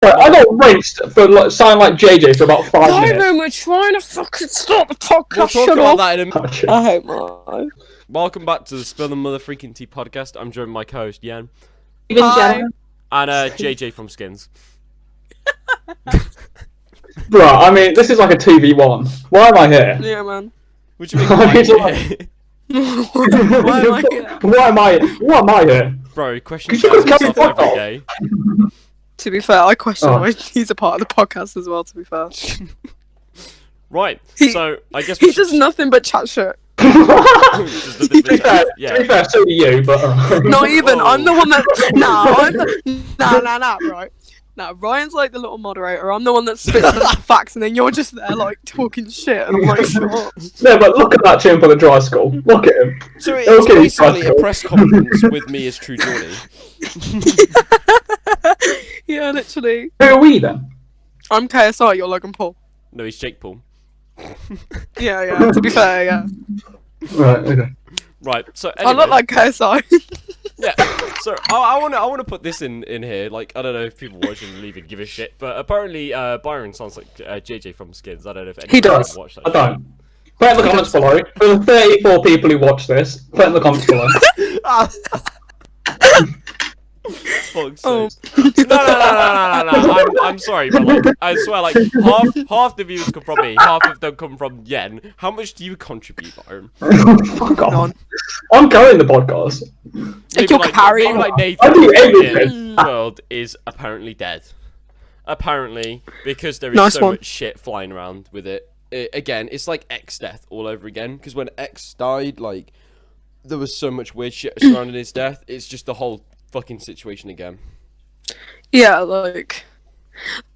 Right, I got rinsed for like sounding like JJ for about 5 minutes. Byron, we're trying to fucking stop the podcast. We'll talk Shut about up. that in a minute. Gotcha. I hate my. Welcome back to the Spill the Mother Freaking Tea podcast. I'm joined by my co-host Yan Hi. and JJ from Skins. Bro, I mean, this is like a 2v1. Why am I here? Yeah, man. What do you mean? I mean, why like- here? Why am I here? Why am I here? Bro, question Could you asks just yourself tell me every what? day. To be fair, I question Oh. why he's a part of the podcast as well. To be fair, Right, He- so I guess we he does nothing but chat shit. Just To be fair, yeah. so do you, but... Not even. Oh. I'm the one that. Nah, right. Nah, Ryan's like the little moderator. I'm the one that spits the facts, and then you're just there like talking shit, and I'm like, shut up. No, but look at that chimp on the dry skull. Look at him. So it's Okay, basically a Pascal. press conference with me as True Geordie. Yeah, literally. Who are we then? I'm KSI. You're Logan Paul. No, he's Jake Paul. Yeah. To be fair, yeah. Right, okay. Right, so I anyway, look like KSI. yeah. So I want to put this in here. Like, I don't know if people watching will even give a shit, but apparently Byron sounds like JJ from Skins. I don't know if anyone He does. watched that. I don't. Put it in the comments below. For the 34 people who watch this, put it in the comments below. Fuck's Oh. sakes. No. I'm sorry, but like, I swear, like half the views come from me, half of them come from Yen. How much do you contribute, Byron? Fuck off. I'm carrying the podcast. Maybe you're like, carrying- maybe like I do Nathan everything. Wrld is apparently dead. Apparently, because there is Nice so one. much shit flying around with it. Again, it's like X death all over again. Because when X died, like, there was so much weird shit surrounding his death. It's just the whole fucking situation again. Yeah, like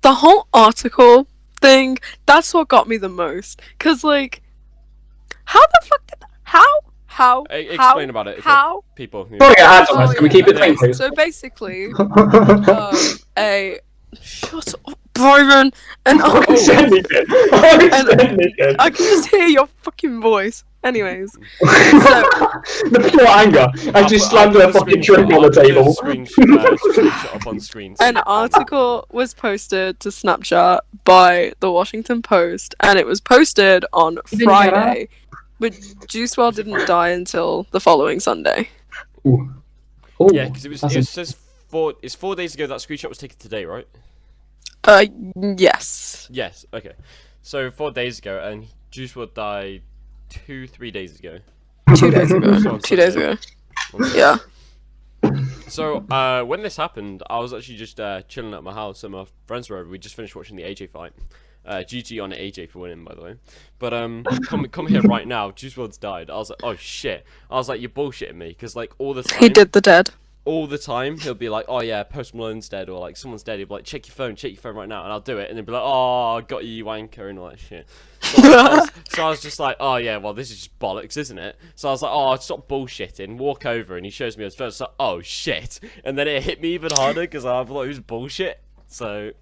the whole article thing. That's what got me the most. Cause like, how the fuck did how Explain about it. How? People. who- Sorry, I had Oh, on this. Can we yeah, keep it okay. clean, please? So basically, shut up, Byron, and I said me kid. I said me kid. I can just hear your fucking voice. Anyways, The pure anger. I just slammed a fucking drink on the table. Screenshot up on screen. an article was posted to Snapchat by the Washington Post, and it was posted on didn't hear that? Friday. But Juice WRLD didn't die until the following Sunday. Ooh. Ooh, Yeah, because that's it says it's 4 days ago. That screenshot was taken today, right? Yes. Yes. Okay. So 4 days ago, and Juice WRLD died 2-3 days ago. 2 days So ago. on 2 days Sunday. ago. Yeah. So when this happened, I was actually just chilling at my house, and my friends were over. We just finished watching the AJ fight. GG on AJ for winning, by the way. But come here right now. Juice WRLD's died. I was like, oh shit. I was like, you're bullshitting me, because like all the time. He did the dead. All the time, he'll be like, oh yeah, Post Malone's dead, or like someone's dead. He'll be like, check your phone right now, and I'll do it, and he'll be like, oh, I got you, you wanker, and all that shit. So I was just like, oh yeah, well this is just bollocks, isn't it? So I was like, oh, stop bullshitting, walk over, and he shows me his phone. So oh shit, and then it hit me even harder because I thought it was bullshit. So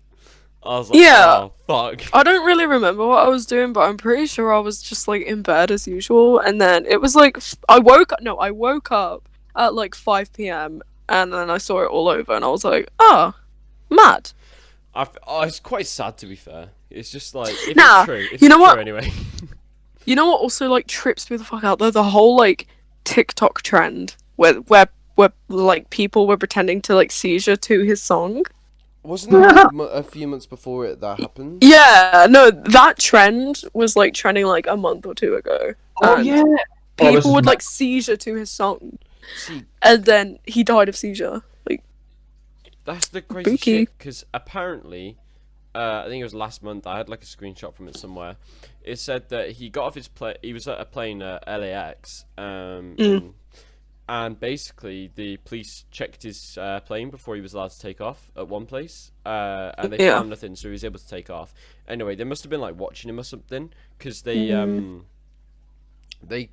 I was like, Yeah. oh fuck. I don't really remember what I was doing, but I'm pretty sure I was just like in bed as usual. And then it was like I woke up at like 5 p.m. and then I saw it all over, and I was like, oh, mad. It's quite sad, to be fair. It's just like, if Nah, it's true, if you know it's what? true anyway. You know what also like trips me the fuck out though? The whole like TikTok trend where like people were pretending to like seizure to his song. Wasn't that a few months before that happened? Yeah, no, that trend was like trending like a month or two ago. Oh And yeah. People would like seizure to his song, See, and then he died of seizure. Like, that's the crazy Spooky. shit, because apparently, I think it was last month, I had like a screenshot from it somewhere. It said that he got off his plane, he was at a plane at LAX, and basically the police checked his plane before he was allowed to take off at one place, and they Yeah. found nothing, so he was able to take off. Anyway, they must have been like watching him or something, because they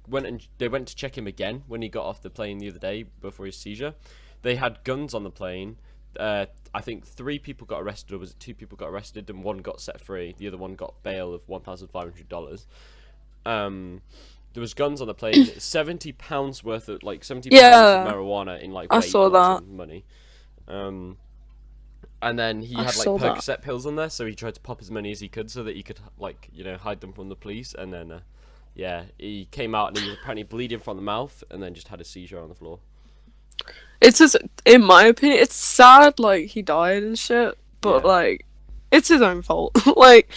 went to check him again when he got off the plane the other day before his seizure. They had guns on the plane. I think 3 people got arrested, or was it 2 people got arrested, and 1 got set free. The other one got bail of $1,500. There was guns on the plane. £70 worth of £70 Yeah. of marijuana in like I weight saw loss that. and money. And then he I had like saw that. Percocet pills on there, so he tried to pop as many as he could so that he could like hide them from the police. And then he came out and he was apparently bleeding from the mouth, and then just had a seizure on the floor. It's just, in my opinion, it's sad, like, he died and shit, but, Yeah. like, it's his own fault. Like,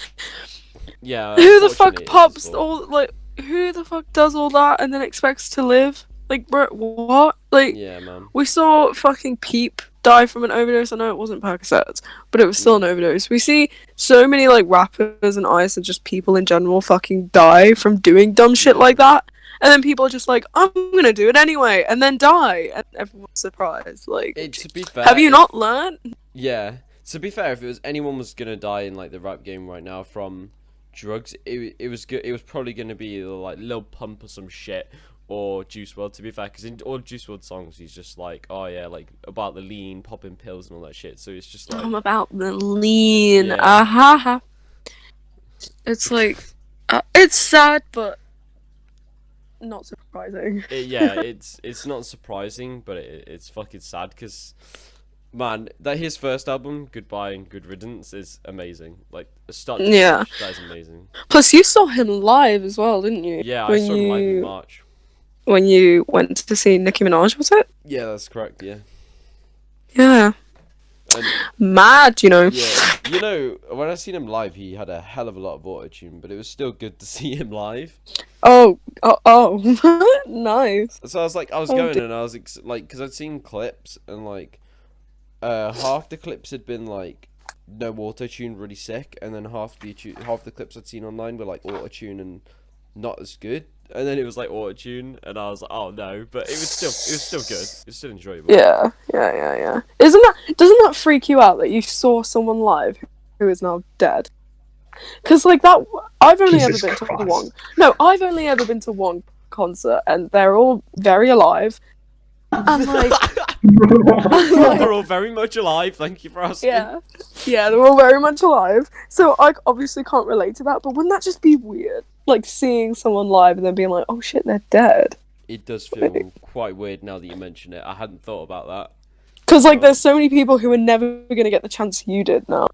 Yeah. who the fuck unfortunately, it's his pops fault. all, like, who the fuck does all that and then expects to live? Like, bro, what? Like, Yeah, man. we saw fucking Peep die from an overdose. I know it wasn't Percocets, but it was still an overdose. We see so many, like, rappers and artists and just people in general fucking die from doing dumb shit Yeah. like that. And then people are just like, I'm gonna do it anyway, and then die, and everyone's surprised. Like, To be fair, have you not learned? Yeah. To be fair, if it was anyone was gonna die in like the rap game right now from drugs, it was good. It was probably gonna be like Lil Pump or some shit, or Juice WRLD. To be fair, because in all Juice WRLD songs, he's just like, oh yeah, like about the lean, popping pills and all that shit. So it's just like, I'm about the lean. Yeah. Aha. It's like, it's sad, but not surprising. it's not surprising, but it's fucking sad because, man, that his first album, Goodbye and Good Riddance, is amazing. Like start to Yeah. finish, that is amazing. Plus, you saw him live as well, didn't you? Yeah, I saw him live in March. When you went to see Nicki Minaj, was it? Yeah, that's correct. Yeah. Yeah. And, Mad, you know. yeah, when I seen him live, he had a hell of a lot of autotune, but it was still good to see him live. Oh, nice. So I was like, I was going and I was like, because I'd seen clips and like, half the clips had been like no autotune, really sick, and then half the clips I'd seen online were like autotune and not as good, and then it was like autotune, and I was like, oh no, but it was still good. It was still enjoyable. Yeah. Doesn't that freak you out that you saw someone live who is now dead? Because like that, I've only Jesus ever been to Christ. one. No, I've only ever been to one concert, and they're all very alive. And like, They're all very much alive. Thank you for asking. yeah, they're all very much alive. So I obviously can't relate to that. But wouldn't that just be weird? Like seeing someone live and then being like, "Oh shit, they're dead." It does feel quite weird now that you mention it. I hadn't thought about that. Because like, there's so many people who are never gonna get the chance you did now.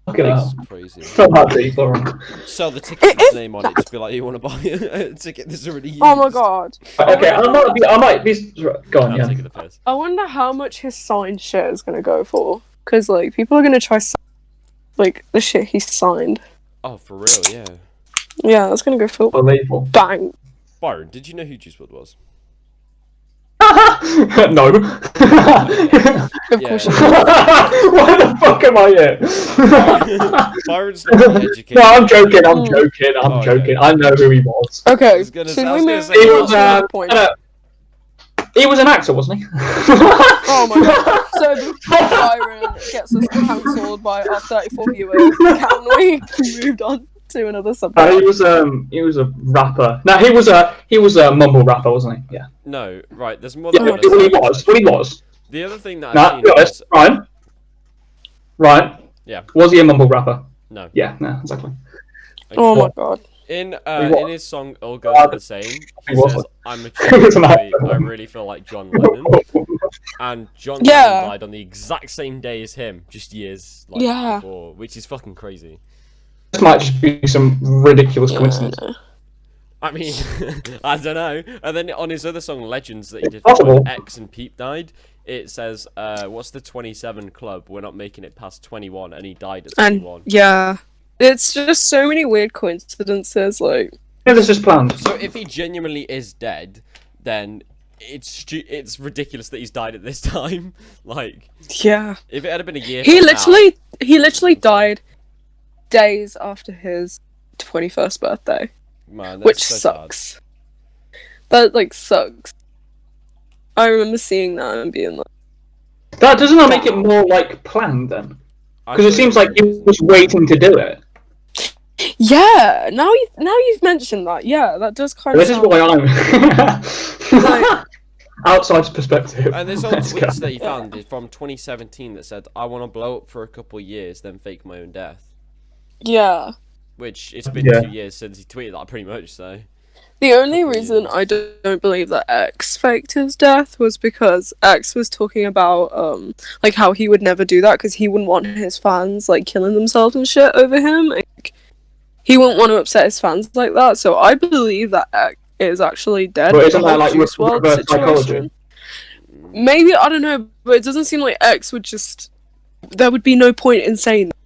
Look at It's that. crazy. Felt that deep, alright. Sell the ticket with It his is name on it. Just be like, you want to buy a ticket that's already used. Oh my god. Okay, I might be. Go on, I'm yeah. taking the piss. I wonder how much his signed shit is gonna go for. Because like, people are gonna try like the shit he signed. Oh, for real, yeah. Yeah, that's gonna go for Unbelievable. bang. Byron, did you know who Juice WRLD was? No. Of Yeah. course you Why the fuck am I here? Byron's not really educated. No, I'm joking. I'm Mm. joking. I'm Oh, okay. joking. I know who he was. Okay, was gonna should say- I we was gonna move say- He on was. to another point? He was an actor, wasn't he? Oh my god. So before Byron gets us cancelled by our 34 viewers, can we move on to another subject? He was a rapper. No, he was a mumble rapper, wasn't he? Yeah. No, right, there's more Yeah, than Oh, what he was. What he was. The other thing that No, I've to seen be honest, was... Ryan. Yeah. Was he a mumble rapper? No. Yeah. No, exactly. Oh my god. In was. his song All Girls Are the Same, he He was. says, I'm a He true was an boy, actor. I really feel like John Lennon. And John Yeah. Lennon died on the exact same day as him, just years Yeah. before, which is fucking crazy. This might just be some ridiculous coincidence. I mean, I don't know. And then on his other song, Legends, that he did possible. when X and Peep died, it says, what's the 27 club? We're not making it past 21, and he died at 21. And yeah, it's just so many weird coincidences. Like, Yeah, this is planned. So if he genuinely is dead, then it's ridiculous that he's died at this time. Like, yeah, if it had been a year he from literally died days after his 21st birthday, now, man, that's which so sucks. That like sucks. I remember seeing that and being like, That doesn't that make it more like planned then? sad. Because it seems like he was waiting to do it. yeah. Now you've mentioned that. Yeah, that does kind This of. is why I'm. Like, Outside's perspective. And there's old Let's go. tweets that he found from 2017 that said, "I want to blow up for a couple of years, then fake my own death." yeah. Which it's been Yeah. 2 years since he tweeted that, pretty much. So The only reason I don't believe that X faked his death was because X was talking about like how he would never do that because he wouldn't want his fans like killing themselves and shit over him. Like, he wouldn't want to upset his fans like that. So I believe that X is actually dead. But isn't The that whole like Juice WRLD reverse psychology? Maybe, I don't know, but it doesn't seem like X would just. There would be no point in saying that.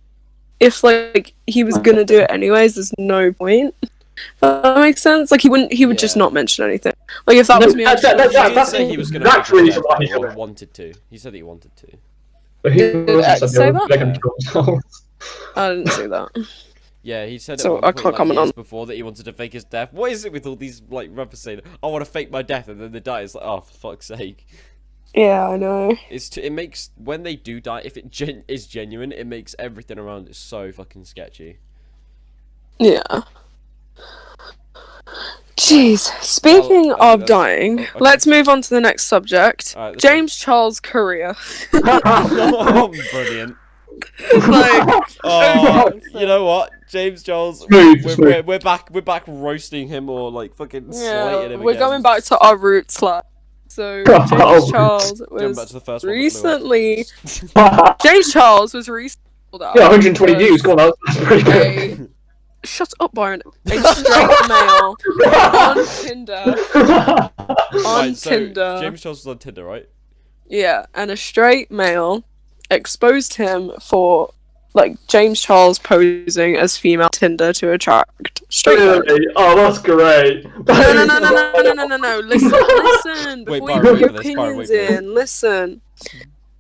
If like he was gonna do it anyways, there's no point. That makes sense. Like he would just not mention anything. Like if that was me, He did say he was going to that's fake his reason death, why but he he said it. wanted to. He said he wanted to. But he Did also X said say they that? were gonna kill themselves. I didn't see that. Yeah, he said So at one I point, can't like, comment years on- before that he wanted to fake his death. What is it with all these like rappers saying, "I want to fake my death," and then they die? It's like, oh, for fuck's sake! Yeah, I know. It makes when they do die, if it is genuine, it makes everything around it so fucking sketchy. Yeah. Jeez. Speaking Well, I think of dying, okay. let's move on to the next subject. Alright, let's go. JamesCharles' career. Oh, brilliant! Like, Oh, you know what, JamesCharles, Smooth. we're back roasting him or like fucking slating him we're again. going back to our roots, like. So Oh, JamesCharles Going back was to the first one that blew up. recently. JamesCharles was recently pulled out. Yeah, 120 because views. Go on, that's pretty good. Shut up, Byron. A straight male on Tinder. On Right, so Tinder. JamesCharles was on Tinder, right? Yeah, and a straight male exposed him for like JamesCharles posing as female Tinder to attract straight men. Really? Oh, that's great. No. Listen. Wait, Before you Byron, put wait your for this, Byron, opinions wait for this. in, listen.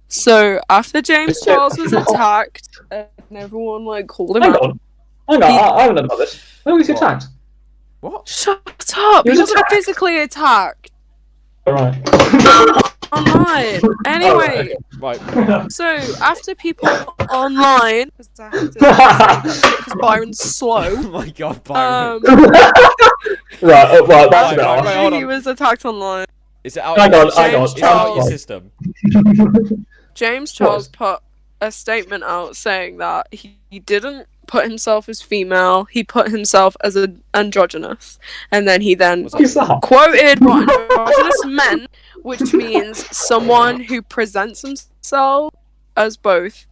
So after James Charles was attacked, and everyone like called him Hang out. on. I haven't known about this. When was he attacked? What? Shut up! He He was wasn't attacked. physically attacked. Alright. Online. Anyway, Right. so after people online, because Byron's slow. Oh my god, Byron. Right, Right, right, that's it. right, hold He on. was attacked online. Is it out? Hang on, Is hang on. it out of your Charles. system? James Charles put a statement out saying that he didn't put himself as female, he put himself as an androgynous. And then he then What's What's that? quoted what androgynous meant, which means someone who presents himself as both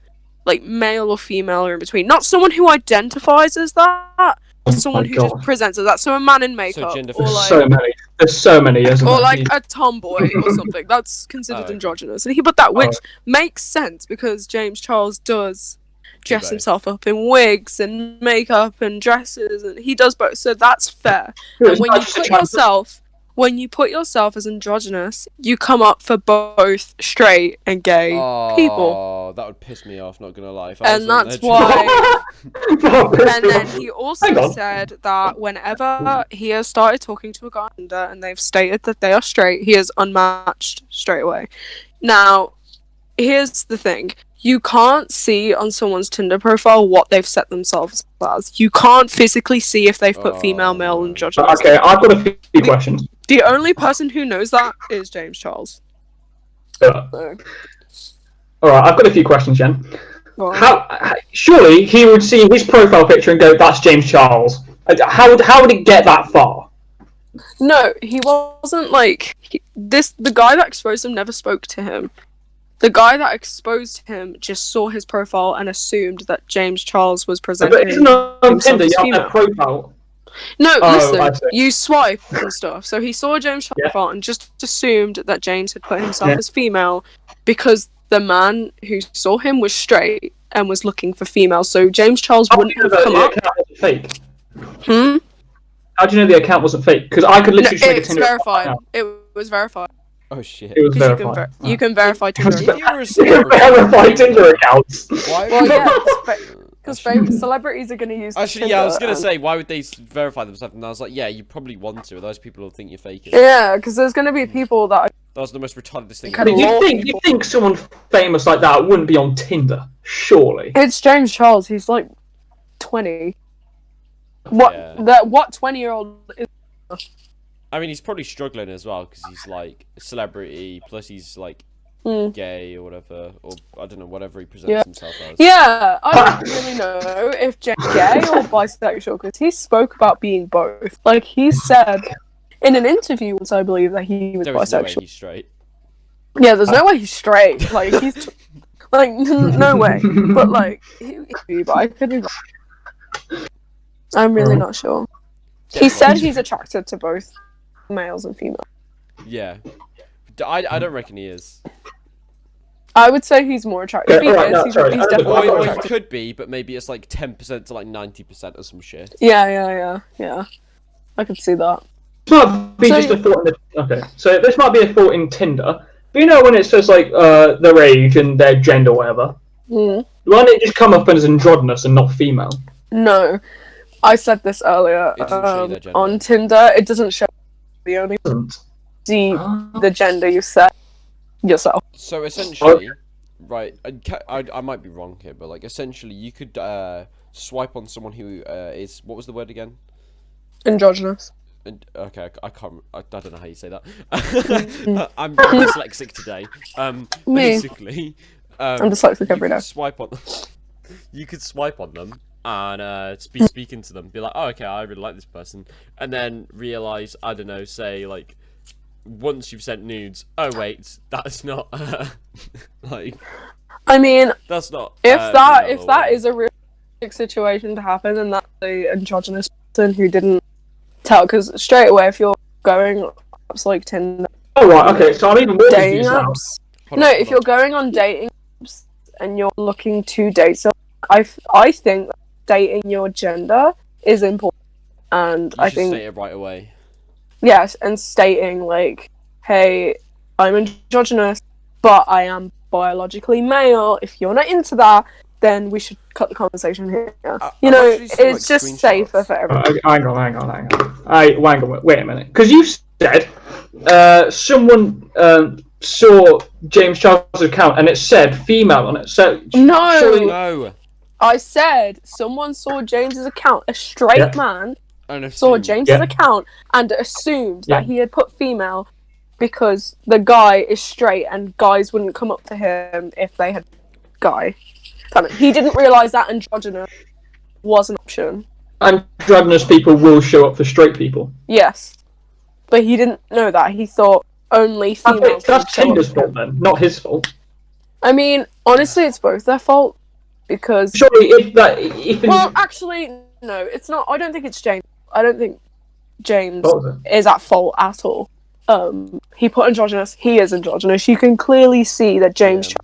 like male or female or in between. Not someone who identifies as that, someone my who God. just presents as that. So a man in makeup gender or like So many. There's so many, isn't or there? like a tomboy or something. That's considered Oh, okay. androgynous. And he put that, which makes sense because James Charles does dress both. himself up in wigs and makeup and dresses, and he does both. So that's fair. Yeah, And it's when not you just put attractive. yourself as androgynous, you come up for both straight and gay people. Oh, that would piss me off. Not gonna lie. If I And was on that's there- why. Oh, And then he Hang also on. said that whenever he has started talking to a guy on Tinder and they've stated that they are straight, he is unmatched straight away. Now, here's the thing. You can't see on someone's Tinder profile what they've set themselves as. You can't physically see if they've put female, male, and androgynous. Okay, I've got a few questions. The only person who knows that is James Charles. Alright, So, I've got a few questions, Jen. go on. Surely he would see his profile picture and go, "That's James Charles." How would it get that far? No, he wasn't like the guy that exposed him never spoke to him. The guy that exposed him just saw his profile and assumed that James Charles was But presenting isn't on himself Tinder as you have female. their profile? No, I listen, see. you swipe and stuff. So he saw James Charles' Yeah. profile and just assumed that James had put himself Yeah. as female because the man who saw him was straight and was looking for female. So James Charles How do wouldn't you know have that come the up. account wasn't fake? Hmm? How do you know the account wasn't fake? Because I could No, literally just make a it's Tinder account verified. now. It was verified. Oh shit. It was Because verified. you can verify Tinder. If you were a You can celebrity, verify Tinder accounts. why? Well, yeah, because celebrities are going to use. Actually, yeah, I was Tinder gonna and- say, why would they verify themselves? And I was like, yeah, you probably want to. Otherwise, people will think you're faking. Yeah, because there's going to be people that. That was the most retarded thing. Kind of ever. law You think someone famous like that wouldn't be on Tinder? Surely. It's James Charles. He's like 20. Yeah. What 20-year-old is? I mean, he's probably struggling as well because he's like a celebrity, plus he's like Hmm. gay or whatever, or I don't know, whatever he presents Yeah. himself as. Yeah, I don't really know if James gay or bisexual because he spoke about being both. Like he said in an interview once, I believe, that he was There is no way bisexual. he's straight. Yeah, there's no way he's straight. Like, he's... Like, no way. But, like, but I could be wrong. I'm really not sure. He said he's attracted to both males and females. Yeah. I don't reckon he is. I would say he's more attractive. If he is, he's definitely more Or he attractive. could be, but maybe it's like 10% to like 90% or some shit. Yeah. I could see that. This might be just a thought in the... Okay, so this might be a thought in Tinder. But you know when it says, like, their age and their gender or whatever? Why don't it just come up as androgynous and not female? No. I said this earlier. It doesn't show you their gender. On Tinder, it doesn't show the only see the gender you set yourself. So essentially, right, I might be wrong here, but like essentially you could swipe on someone who is, what was the word again? Androgynous. Okay, I can't. I don't know how you say that. I'm dyslexic today. Basically, I'm dyslexic every day. Swipe on. You could swipe on them and be speaking to them. Be like, oh, okay, I really like this person, and then realize, I don't know, say like, once you've sent nudes, oh wait, that's not like. I mean, that's not. If that is a realistic situation to happen, then that's the androgynous person who didn't tell. Because straight away, if you're going apps like Tinder, oh right, okay, so I'm even more dating confused now. apps. If you're going on dating apps and you're looking to date someone, I think dating your gender is important, and I think say it right away. Yes, and stating like, hey, I'm androgynous, but I am biologically male. If you're not into that, then we should cut the conversation here. You know, it's just safer for everyone. Hang on. Wait a minute. Because you said someone saw JamesCharles' account and it said female on it. So No. I said someone saw James's account. A straight man saw James's account and assumed that he had put female because the guy is straight and guys wouldn't come up to him if they had guy. He didn't realise that androgynous was an option. Androgynous people will show up for straight people. Yes. But he didn't know that. He thought only females. That's Tinder's fault then, not his fault. I mean, honestly, it's both their fault. Because... Surely Well, actually, no, it's not. I don't think it's James. I don't think James is at fault at all. He put androgynous. He is androgynous. You can clearly see that James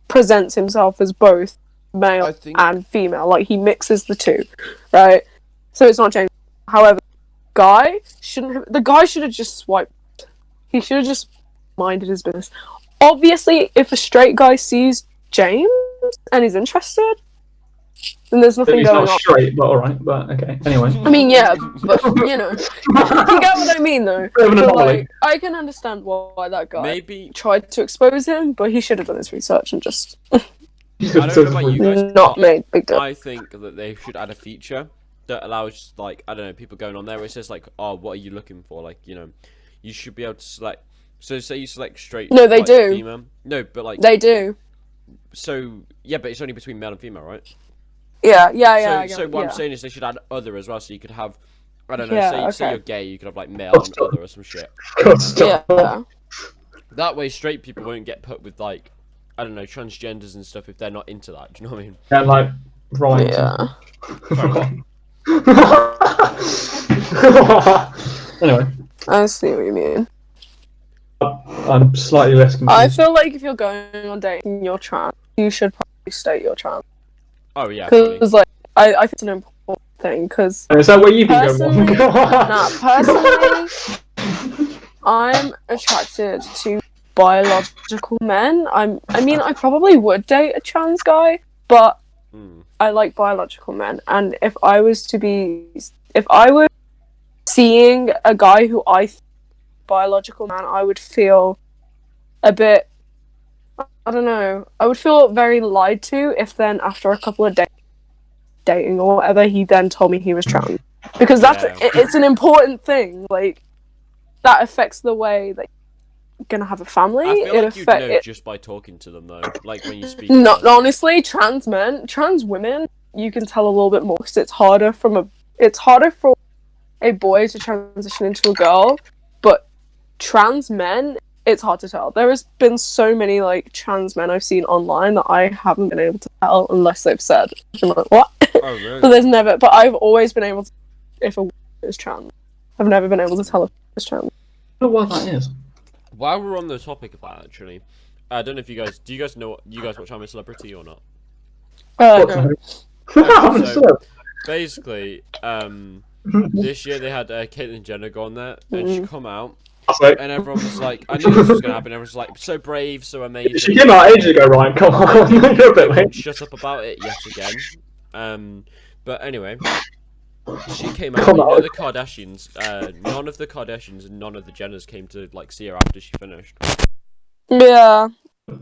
presents himself as both male and female. Like, he mixes the two, right? So it's not James. However, the guy should have just swiped. He should have just minded his business. Obviously, if a straight guy sees James and is interested, then there's nothing going on. He's not straight, but alright, but okay. Anyway. I mean, yeah, but, you know. You get what I mean, though. But, like, I can understand why that guy tried to expose him, but he should have done his research and just... I don't know about you guys, not made big deal. I think that they should add a feature that allows, like, I don't know, people going on there where it says, like, oh, what are you looking for? Like, you know, you should be able to select... So, say you select straight... No, they do. Female. No, but, like... They do. So, yeah, but it's only between male and female, right? Yeah. So what I'm saying is they should add other as well, so you could have, I don't know, say you're gay, you could have like male and other or some shit. Yeah. That way, straight people won't get put with like, I don't know, transgenders and stuff if they're not into that. Do you know what I mean? Yeah, like right. Yeah. Anyway. I see what you mean. I'm slightly less confused. I feel like if you're going on dating your trans, you should probably state your trans. Oh yeah. Because like I think it's an important thing. Because is that where you've been going? Personally, I'm attracted to biological men. I mean, I probably would date a trans guy, but I like biological men. And if I was seeing a guy who I think biological man, I would feel a bit, I don't know, I would feel very lied to if then after a couple of dating or whatever, he then told me he was trans. Because it's an important thing, like, that affects the way that you're gonna have a family. I feel like you'd know just by talking to them though, like when you speak to them. Honestly, trans women, you can tell a little bit more because it's harder for a boy to transition into a girl but trans men, it's hard to tell. There has been so many like trans men I've seen online that I haven't been able to tell unless they've said, I'm like, what? Oh, really? But I've always been able to if a woman is trans. I've never been able to tell if it's trans. I don't know what that is. While we're on the topic of that, actually, I don't know if you guys know you guys watch I'm a Celebrity or not? No. So, basically, this year they had Caitlyn Jenner go on there, and she come out, and everyone was like, I knew this was gonna happen. Everyone was like, so brave, so amazing. She came out ages ago, Ryan. Come on, you're a bit late. Shut up about it yet again. But anyway, she came out. You know, the Kardashians. None of the Kardashians and none of the Jenners came to like see her after she finished. Yeah,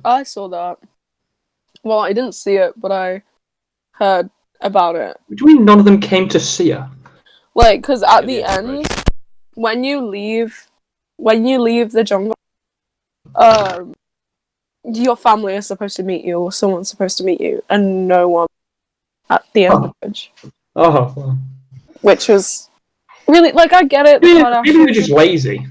I saw that. Well, I didn't see it, but I heard about it. What do you mean none of them came to see her? Like, because at the end, when you leave the jungle, your family is supposed to meet you, or someone's supposed to meet you, and no one at the end of the bridge. Oh, well. Which was really, like, I get it. Maybe they're just lazy.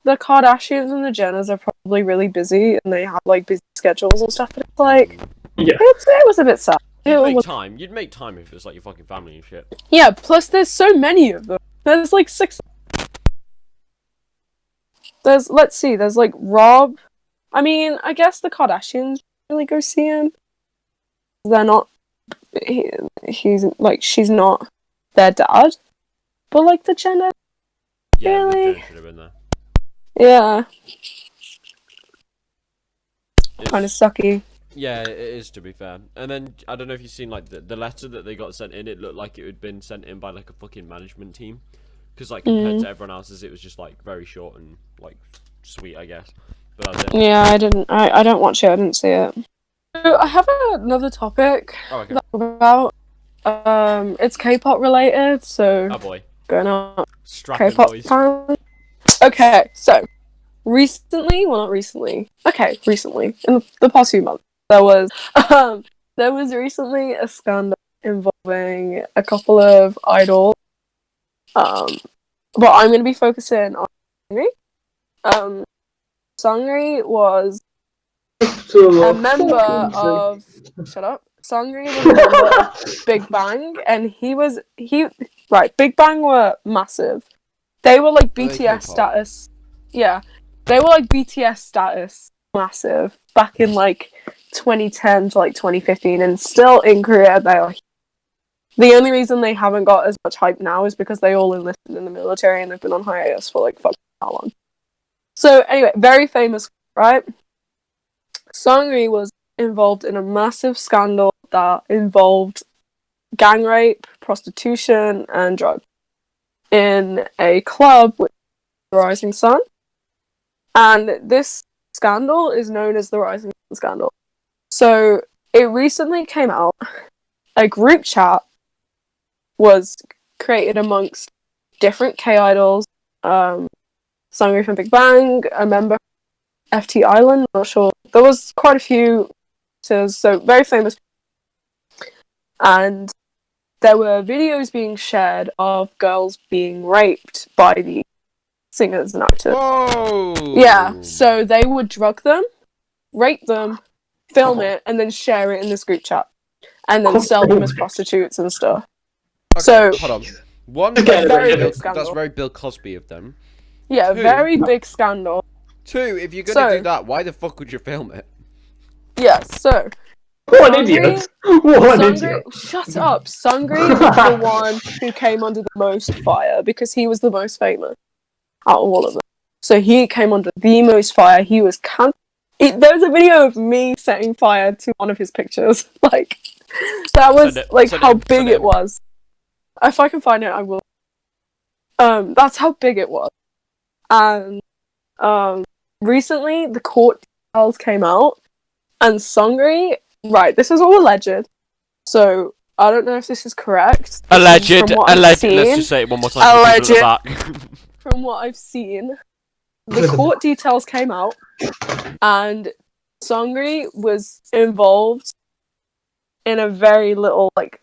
The Kardashians and the Jenners are probably really busy, and they have like busy schedules and stuff. But it's like, it was a bit sad. You'd make time if it was like your fucking family and shit. Yeah. Plus, there's so many of them. There's like 6. There's like Rob. I mean, I guess the Kardashians really go see him. They're not. He's like, she's not their dad, but like the Jenner. Yeah, really? The Jenner should have been there. Yeah. Kind of sucky. Yeah, it is, to be fair. And then, I don't know if you've seen, like, the letter that they got sent in, it looked like it had been sent in by, like, a fucking management team. Because, like, compared to everyone else's, it was just, like, very short and, like, sweet, I guess. But that's it. Yeah, I don't watch it, I didn't see it. So, I have another topic okay. that I'm about. It's K-pop related, so... Oh, boy. Going on. K-pop fans. Okay, so... recently, in the past few months, there was recently a scandal involving a couple of idols. But I'm going to be focusing on Seungri. Seungri was a member of... Shut up. Seungri was a member of BigBang, and BigBang were massive. They were like BTS status. Yeah. They were like BTS status massive back in like 2010 to like 2015, and still in Korea they are. The only reason they haven't got as much hype now is because they all enlisted in the military and they've been on hiatus for like fucking how long. So anyway, very famous, right? Seungri was involved in a massive scandal that involved gang rape, prostitution, and drugs in a club with the Rising Sun. And this scandal is known as the Rising Sun scandal. So it recently came out. A group chat was created amongst different K-idols. Seungri from Big Bang, a member FT Island, not sure. There was quite a few, so very famous. And there were videos being shared of girls being raped by the singers and actors. Whoa! Yeah, so they would drug them, rape them, film it, and then share it in this group chat. And then sell them as prostitutes and stuff. Okay, so, hold on. One, that's very Bill Cosby of them. Yeah, Two, very big scandal. Two, if you're gonna do that, why the fuck would you film it? Yeah, so... What an idiot! What an idiot! Shut up! Seungri was the one who came under the most fire because he was the most famous out of all of them. So he came under the most fire. He was there's a video of me setting fire to one of his pictures. Like, that was how big it was. If I can find it, I will. That's how big it was. And recently the court details came out, and Seungri, right, this is all alleged, so I don't know if this is correct. Alleged. Let's just say it one more time. Alleged. From what I've seen, the court details came out, and Seungri was involved in a very little, like...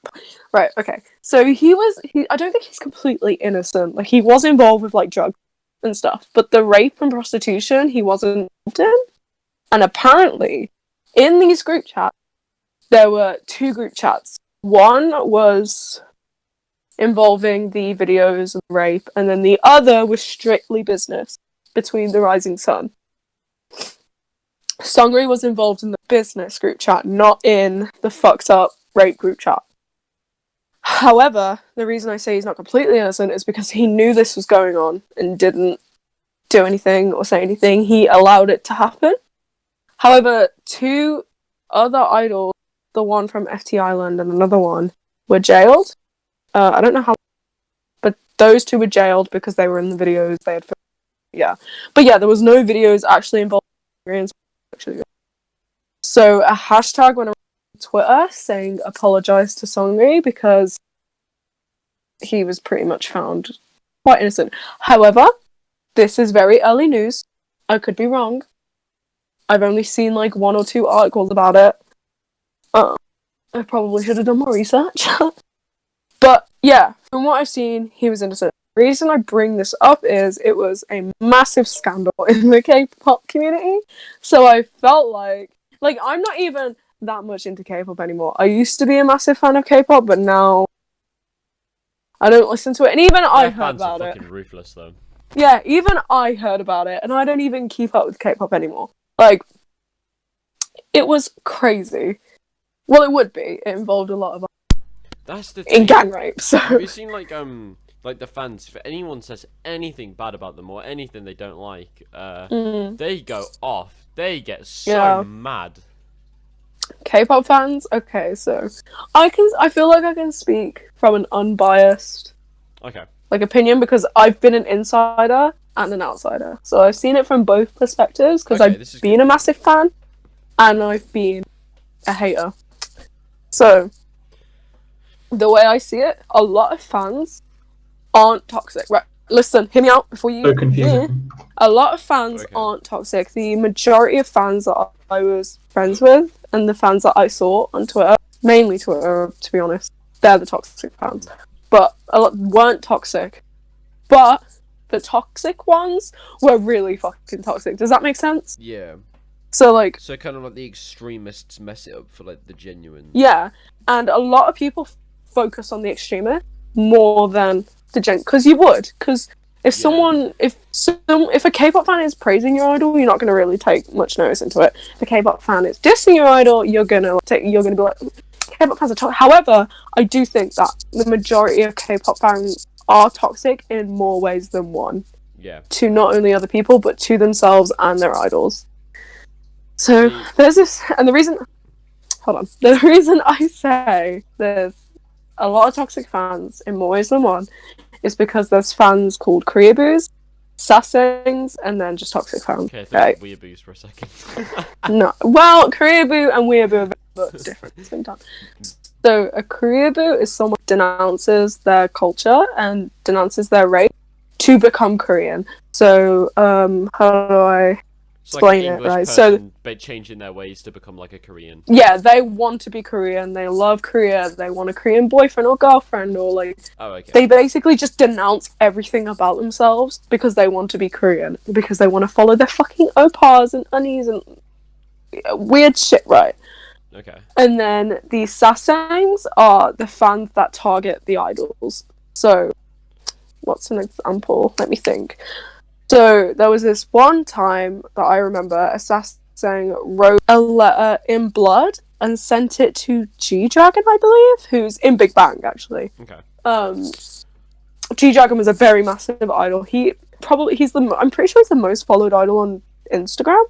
Right, okay. So I don't think he's completely innocent. Like, he was involved with, like, drugs and stuff, but the rape and prostitution he wasn't involved in. And apparently, in these group chats, there were 2 group chats. One was involving the videos of rape, and then the other was strictly business between the Rising Sun. Seungri was involved in the business group chat, not in the fucked up rape group chat. However, the reason I say he's not completely innocent is because he knew this was going on and didn't do anything or say anything. He allowed it to happen. However, 2 other idols, the one from FT Island and another one, were jailed. I don't know how, but those 2 were jailed because they were in the videos they had filmed. Yeah. But yeah, there was no videos actually involved. So a hashtag went around Twitter saying apologize to Seungri because he was pretty much found quite innocent. However, this is very early news. I could be wrong. I've only seen like 1 or 2 articles about it. I probably should have done more research. But yeah, from what I've seen, he was innocent. The reason I bring this up is it was a massive scandal in the K-pop community. So I felt like I'm not even that much into K-pop anymore. I used to be a massive fan of K-pop, but now I don't listen to it. And even I heard about it. Fucking ruthless, though. Yeah, even I heard about it, and I don't even keep up with K-pop anymore. Like, it was crazy. Well, it would be. It involved a lot of That's the thing. in gang rape. So have you seen like the fans? If anyone says anything bad about them or anything they don't like, they go off. They get so mad. K-pop fans. Okay, so I feel like I can speak from an unbiased opinion because I've been an insider and an outsider. So I've seen it from both perspectives because I've been a massive fan and I've been a hater. So the way I see it, a lot of fans aren't toxic. Right, listen, hear me out before you... So confusing. A lot of fans aren't toxic. The majority of fans that I was friends with and the fans that I saw on Twitter, mainly Twitter, to be honest, they're the toxic fans. But a lot weren't toxic. But the toxic ones were really fucking toxic. Does that make sense? Yeah. So like... So kind of like the extremists mess it up for like the genuine... Yeah, and a lot of people focus on the extremists more than the because you would, because if if a K-pop fan is praising your idol, you're not going to really take much notice into it. If a K-pop fan is dissing your idol, you're gonna be like, K-pop fans are toxic. However, I do think that the majority of K-pop fans are toxic in more ways than one. Yeah. To not only other people, but to themselves and their idols. So there's this, and the reason I say there's a lot of toxic fans in more ways than one is because there's fans called Koreaboos, Sasaengs, and then just toxic fans. Okay, I thought Weeaboos for a second. No, well, Koreaboo and Weeaboo are very different at the same time. So a Koreaboo is someone who denounces their culture and denounces their race to become Korean. So how do I explain it, right? So they're changing their ways to become like a Korean. Yeah, they want to be Korean. They love Korea. They want a Korean boyfriend or girlfriend, or like they basically just denounce everything about themselves because they want to be Korean, because they want to follow their fucking oppas and unnies and weird shit, right? Okay. And then the sasaengs are the fans that target the idols. So, what's an example? Let me think. So, there was this one time that I remember a sasaeng wrote a letter in blood and sent it to G-Dragon, I believe, who's in Big Bang, actually. Okay. G-Dragon was a very massive idol. I'm pretty sure he's the most followed idol on Instagram.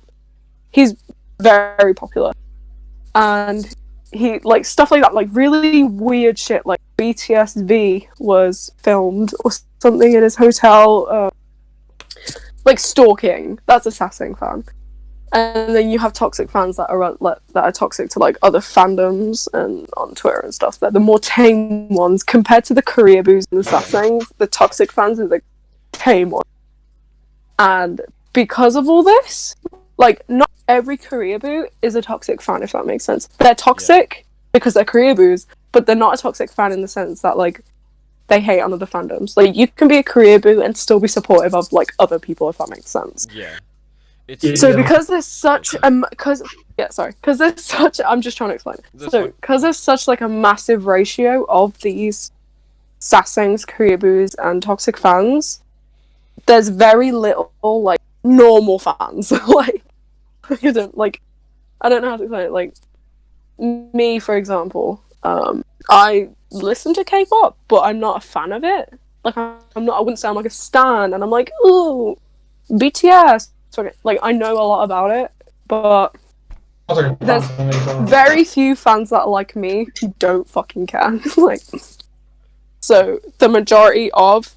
He's very popular. And he, like, stuff like that, like, really weird shit, like, BTSV was filmed or something in his hotel, like, stalking. That's a sasaeng fan. And then you have toxic fans that are toxic to, like, other fandoms and on Twitter and stuff. They're the more tame ones, compared to the Koreaboos and the sasaengs. The toxic fans are the tame ones. And because of all this, like, not every Koreaboo is a toxic fan, if that makes sense. They're toxic because they're Koreaboos, but they're not a toxic fan in the sense that, like, they hate on other fandoms. Like, you can be a career boo and still be supportive of, like, other people, if that makes sense. Yeah. So because there's such because there's such, I'm just trying to explain it. So because there's such like a massive ratio of these sasaengs, career boos, and toxic fans, there's very little like normal fans. Like, I don't know how to explain it. Like, me, for example, I listen to K-pop, but I'm not a fan of it. Like, I wouldn't say I'm like a stan, and I'm like, ooh, BTS. Like, I know a lot about it, but there's very few fans that are like me who don't fucking care. Like, so the majority of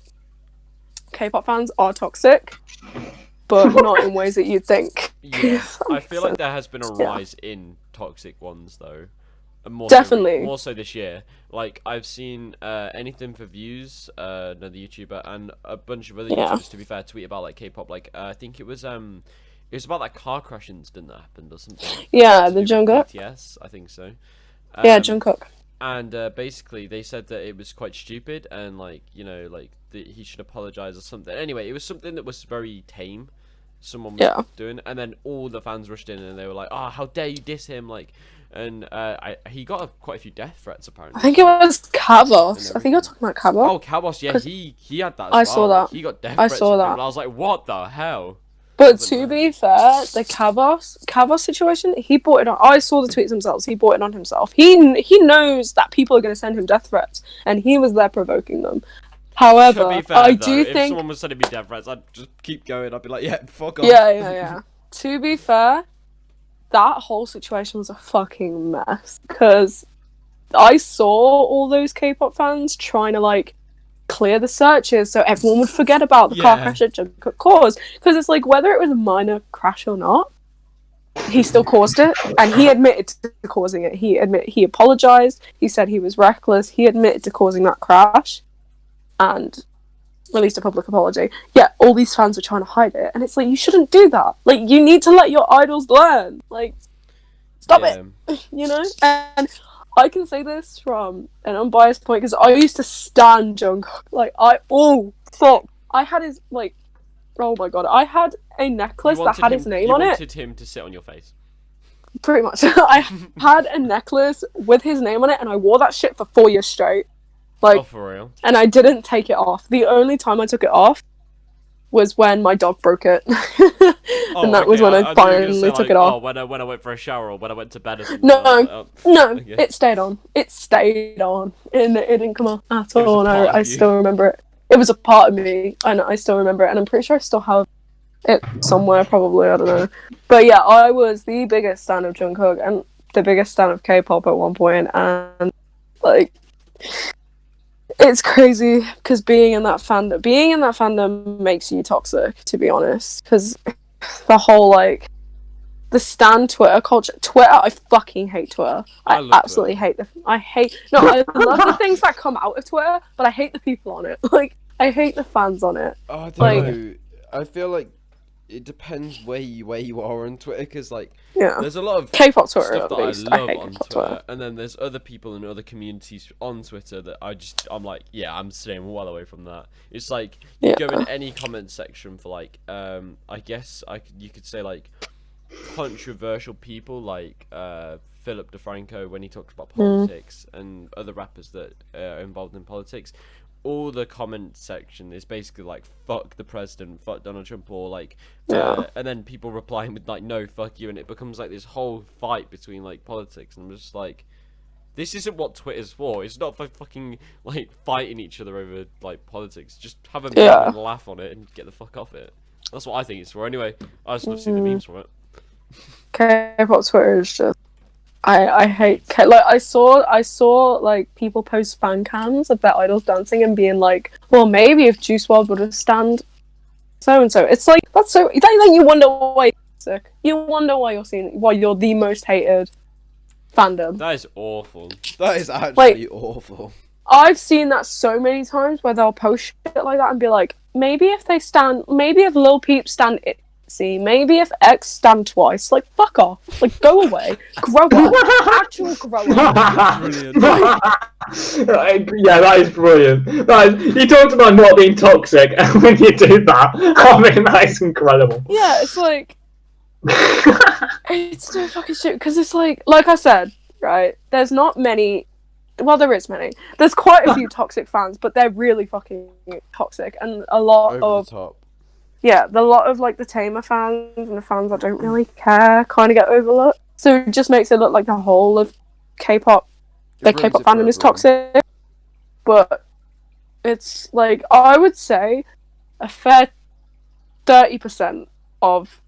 K-pop fans are toxic, but not in ways that you'd think. Yeah, I feel like there has been a rise in toxic ones though. Definitely. More so this year. Like, I've seen Anything for Views, another YouTuber, and a bunch of other YouTubers, to be fair, tweet about like K-pop. Like, I think it was about that car crash incident that happened or something. Yeah, the Jungkook. BTS, I think so. Yeah, Jungkook. And basically, they said that it was quite stupid, and like, you know, like he should apologize or something. Anyway, it was something that was very tame. Someone was doing, and then all the fans rushed in, and they were like, "Oh, how dare you diss him!" Like. And he got quite a few death threats apparently. I think it was Kavos. I think you're talking about Kavos. Oh, Kavos, yeah, he had that. I saw that. He got death threats. I saw that. And I was like, what the hell? But to be fair, the Kavos situation, he brought it on. I saw the tweets themselves. He brought it on himself. He knows that people are going to send him death threats, and he was there provoking them. However, to be fair, I though, do if think someone was sending me death threats, I'd just keep going. I'd be like, yeah, fuck off. Yeah. To be fair, that whole situation was a fucking mess, because I saw all those K-pop fans trying to like clear the searches so everyone would forget about the car crash that Jungkook caused, because it's like, whether it was a minor crash or not, he still caused it, and he admitted to causing it. He apologized, he said he was reckless, he admitted to causing that crash and released a public apology. Yeah, all these fans are trying to hide it, and it's like, you shouldn't do that. Like, you need to let your idols learn. Like, stop it. You know? And I can say this from an unbiased point, because I used to stan Jungkook. Like, I had his, like, oh my god, I had a necklace that had his name on it. You wanted him to sit on your face. Pretty much. I had a necklace with his name on it, and I wore that shit for 4 years straight. Like, oh, for real? And I didn't take it off. The only time I took it off was when my dog broke it. And that was when I finally took it off. Oh, when I went for a shower, or when I went to bed or something. No, okay. It stayed on. It stayed on. And it didn't come off at all. And I still remember it. It was a part of me, and I still remember it. And I'm pretty sure I still have it somewhere, probably. I don't know. But yeah, I was the biggest stan of Jungkook and the biggest stan of K-pop at one point. And, like, it's crazy, because being in that fandom makes you toxic, to be honest. Because the whole, like, the stan Twitter culture. I fucking hate Twitter. I absolutely hate I love the things that come out of Twitter, but I hate the people on it. Like, I hate the fans on it. Oh, I don't know. I feel like it depends where you are on Twitter, because like there's a lot of K-pop Twitter stuff that I love on Twitter, and then there's other people in other communities on Twitter that I'm like, yeah, I'm staying well away from that. It's like you go in any comment section for like I guess you could say like controversial people like Philip DeFranco when he talks about politics and other rappers that are involved in politics. All the comment section is basically like, fuck the president, fuck Donald Trump, or like and then people replying with like, no, fuck you, and it becomes like this whole fight between like politics, and I'm just like, this isn't what Twitter's for. It's not for fucking like fighting each other over like politics. Just have a meme and laugh on it and get the fuck off it. That's what I think it's for anyway. I just love seeing the memes from it. K-pop Twitter is just, I hate like I saw like people post fan cams of their idols dancing and being like, well, maybe if Juice WRLD would have stand so and so. It's like, that's so, then you wonder why you're sick. You wonder why you're the most hated fandom. That is awful. That is actually awful. I've seen that so many times where they'll post shit like that and be like, maybe if Lil Peep stand see, maybe if X stand twice, like, fuck off. Like, go away. Grow up. Actual grow up. Brilliant. Yeah, that is brilliant. You talked about not being toxic, and when you do that, I mean, that is incredible. Yeah, it's like... it's so fucking shit, because it's like I said, right, there's not many... Well, there is many. There's quite a few toxic fans, but they're really fucking toxic, and a lot Over the top. Yeah, a lot of, like, the tamer fans and the fans that don't really care kind of get overlooked. So it just makes it look like the whole of K-pop, the K-pop fandom is toxic. But it's, like, I would say a fair 30% of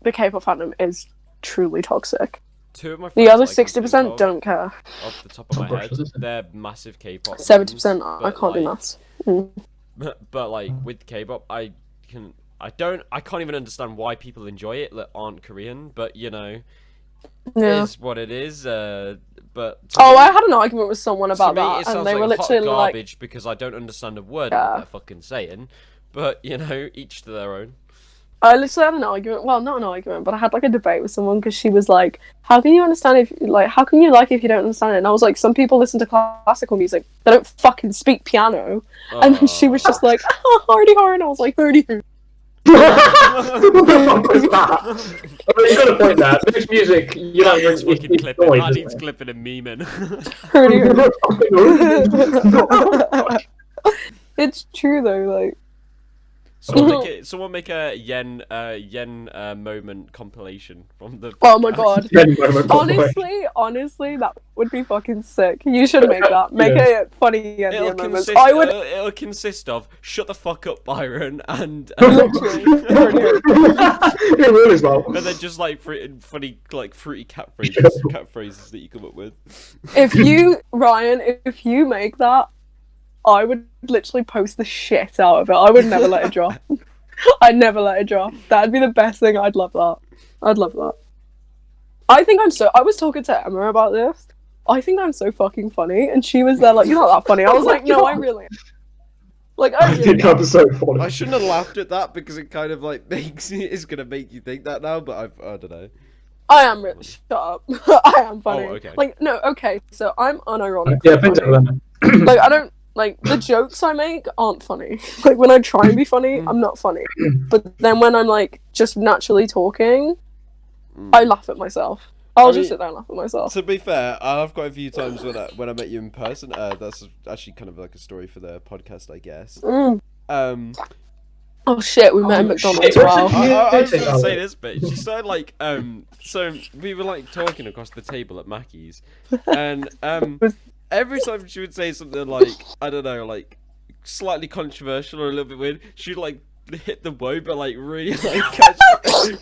the K-pop fandom is truly toxic. Two of my the friends other I can 60% think of, don't care. Off the top of my head, they're massive K-pop 70%, fans, I can't do maths. But like with K-pop, I can't even understand why people enjoy it that aren't Korean. But you know, it is what it is. But I had an argument with someone about that, it and sounds they like were literally hot like, garbage because I don't understand a word of what they're fucking saying. But you know, each to their own. I literally had an argument. Well, not an argument, but I had like a debate with someone because she was like, "How can you understand how can you like if you don't understand it?" And I was like, "Some people listen to classical music. They don't fucking speak piano." And then she was just like, "Oh, hardy har," and I was like, "Hardy har." What the fuck was that? I mean, you got a point there. Mixed music, you know, That needs fucking clipping. noise, That isn't needs it? clipping and memeing. Hardy har. It's true though, like. Someone make a yen moment compilation from the. Oh my god! honestly, that would be fucking sick. You should make that. Make it funny yen moments. It'll consist of "Shut the fuck up, Byron," and literally. It will as well. and then just like funny like fruity catchphrases that you come up with. If you make that, I would literally post the shit out of it. I would never let it drop. I'd never let it drop. That'd be the best thing. I'd love that. I was talking to Emma about this. I think I'm so fucking funny, and she was there like, "You're not that funny." I was like, "No, I really am." Like, I think I'm so funny. I shouldn't have laughed at that because it kind of like it's gonna make you think that now, but I don't know. I am really shut up. I am funny. Oh, okay. Like, no, okay. So I'm unironically Yeah, funny. Like, I don't. Like, the jokes I make aren't funny. Like, when I try and be funny, I'm not funny. But then when I'm, like, just naturally talking, I laugh at myself. I'll just sit there and laugh at myself. To be fair, I've quite a few times when I met you in person. That's actually kind of like a story for the podcast, I guess. Oh shit, we met at McDonald's. Wow. I was gonna say this bit. She started like so we were like talking across the table at Mackey's, and every time she would say something like, I don't know, like slightly controversial or a little bit weird, she'd like hit the woe, but like really like casually.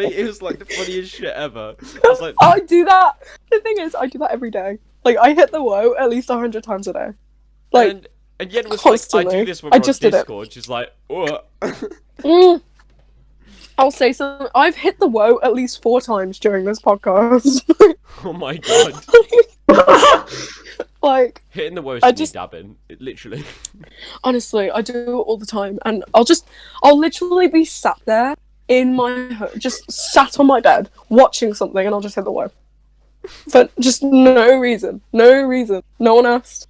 It was like the funniest shit ever. I was like, I do that. The thing is, I do that every day. Like, I hit the woe at least 100 times a day. Like, and yet it was constantly. like, I do this when we're on Discord. She's like, oh. I'll say something. I've hit the woe at least 4 times during this podcast. Oh my god. Like, hitting the woe is just dabbing, literally. Honestly, I do it all the time, and I'll literally be sat there in my home, just sat on my bed watching something, and I'll just hit the woe. For just no reason. No one asked.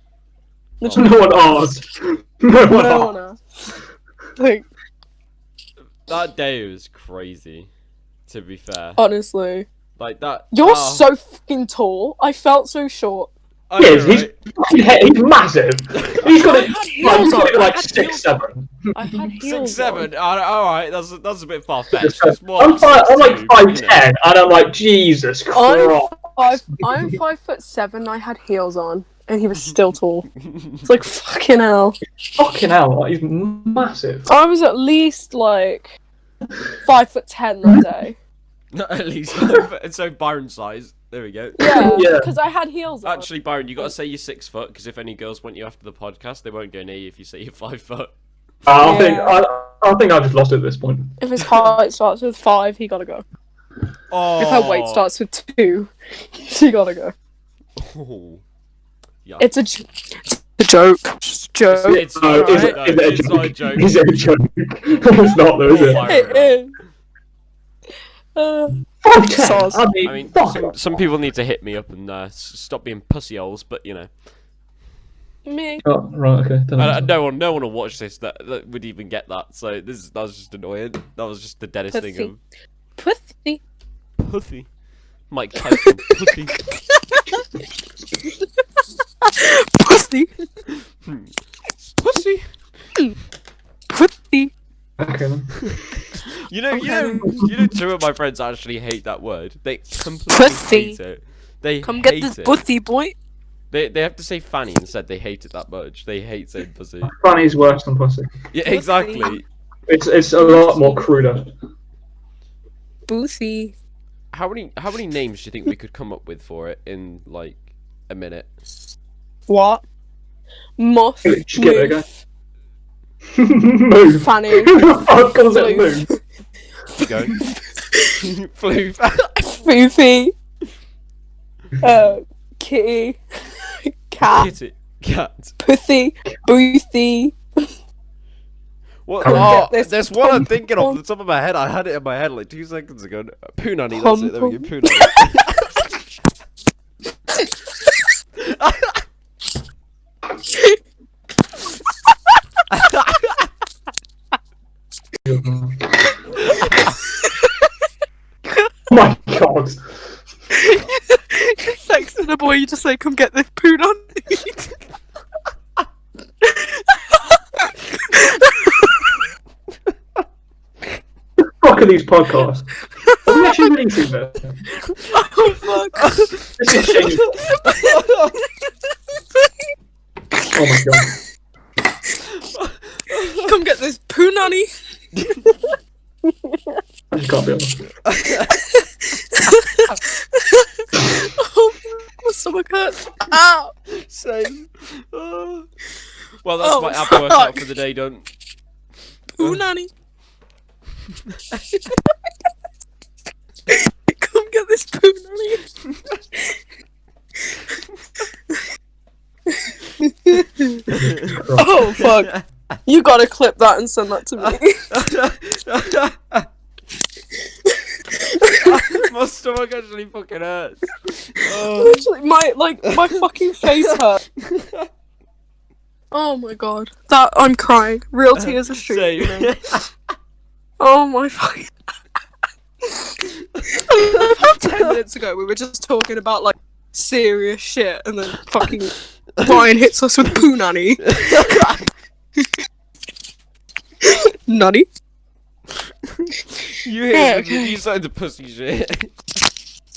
Literally No one asked. No one asked. Like, that day was crazy, to be fair. Honestly. Like that. You're so fucking tall. I felt so short. Yes, he's massive. He's got it like 6'7". I had heels 6'7". Alright, that's a bit far fetched. I'm like 5'10", and I'm like, Jesus Christ. I'm 5'7". I had heels on, and he was still tall. It's like, fucking hell. Fucking hell, like, he's massive. I was at least like 5'10" that day. Not at least. So Byron size. There we go. Yeah, because I had heels on. Actually, Byron, you gotta say you're 6 foot, because if any girls want you after the podcast, they won't go near you if you say you're 5 foot. I think I just lost it at this point. If his height starts with 5, he gotta go. Oh. If her weight starts with 2, she gotta go. Oh. Yeah. It's a joke. Just a joke. It's not a joke. Is it a joke? It's not though, is it? It is. Fuck Sauce. I I mean, fuck. some people need to hit me up and stop being pussy holes, but you know. Me. Oh, right, okay. No one will watch this that would even get that. So that was just annoying. That was just the deadest thing of Pussy. pussy. Mike Tyson, pussy. Pussy. Pussy. Pussy. Okay then. You know, two of my friends actually hate that word. They completely Pussy. hate it. They Come hate get this it. pussy, boy. They have to say fanny instead. They hate it that much. They hate saying pussy. Fanny's worse than pussy. Yeah, exactly. It's a lot more cruder. Pussy. How many names do you think we could come up with for it in like a minute? What? Moth. Just give it a go. Moof, Move. Fanny. Who the fuck calls it Floof. move? Go. Floof. Foofy. Kitty. Cat. Kitty. Cat. Pussy. Boothie. What? Come Oh, get this there's one I'm thinking of pom-pom. off the top of my head. I had it in my head like 2 seconds ago. Poonani, that's it. There we go. Oh my god. Texting a boy, you just say, come get this poon on. Fuck are these podcasts? Are we actually releasing this? Oh fuck. This is shameful. Oh my god. Come get this poonani. I just can't be honest. Oh, my stomach hurts. Ow. Same. Well, that's Oh, my app workout fuck. for the day done. Poonani. Come get this poonani. Oh fuck. You gotta clip that and send that to me. My stomach actually fucking hurts. Literally, my fucking face hurt. Oh my god. That I'm crying. Real tears are streaming. Same. Oh my fucking. About 10 minutes ago, we were just talking about like serious shit, and then fucking Ryan hits us with poonani. Nutty. You Yeah, hit okay. you started the pussy shit.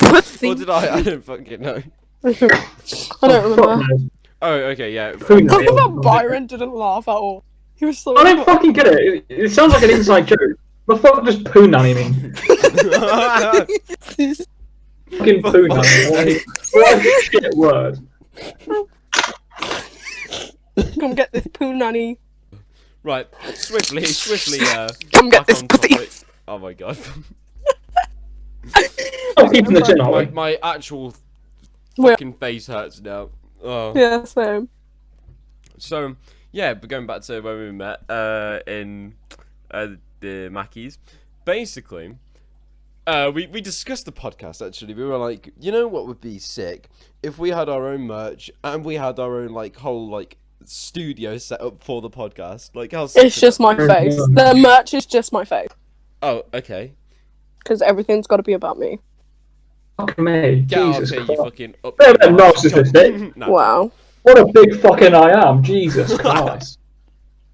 Pussy. Or did I? I don't fucking know. I don't remember. Oh, okay, yeah. I thought Byron didn't laugh at all. He was so. I don't fucking get it. It sounds like an inside joke. The fuck does poo nanny mean? Fucking poo nanny. What a shit word. Come get this poonani. Right, swiftly, Come get back this on pussy. topic. Oh my god. Oh, keeping the chin, aren't we? My actual Well- fucking face hurts now. Oh. Yeah, same. So, yeah, but going back to when we met in the Mackies, basically, we discussed the podcast, actually. We were like, you know what would be sick? If we had our own merch, and we had our own, like, whole, like, studio set up for the podcast. Like, how sick It's would just that my be? face. The merch is just my face. Oh, okay. Because everything's got to be about me. Fuck me. Get out of Jesus here, you Christ. fucking up. Bit of a narcissistic. No. Wow. What a big fucking I am. Jesus Christ.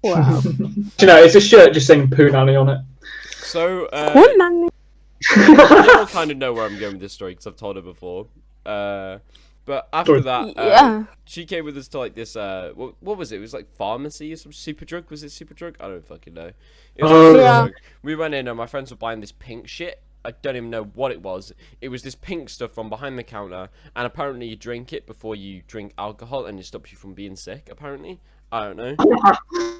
Wow. Do you know, it's a shirt just saying poo nanny on it. So, Poonani. you all kind of know where I'm going with this story because I've told her before. But after that, Yeah. she came with us to like this. What was it? It was like pharmacy or some super drug. Was it super drug? I don't fucking know. It was like Yeah. Superdrug. We went in and my friends were buying this pink shit. I don't even know what it was. It was this pink stuff from behind the counter, and apparently you drink it before you drink alcohol, and it stops you from being sick. Apparently, I don't know.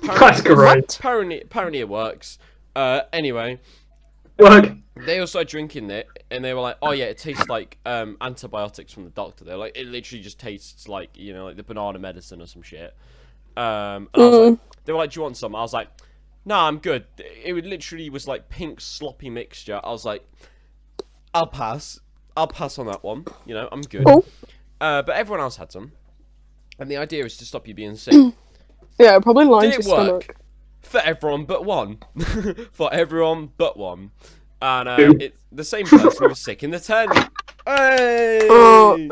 That's great. Apparently it works. Anyway. Look. They all started drinking it, and they were like, "Oh yeah, it tastes like antibiotics from the doctor." They're like, "It literally just tastes like, you know, like the banana medicine or some shit." And I was like, they were like, "Do you want some?" I was like, "Nah, I'm good." It literally was like pink sloppy mixture. I was like, "I'll pass. I'll pass on that one. You know, I'm good." But everyone else had some, and the idea is to stop you being sick. Yeah, it probably lines your Did it work? stomach. For everyone but one. For everyone but one. And it's the same person who was sick in the tent. Hey!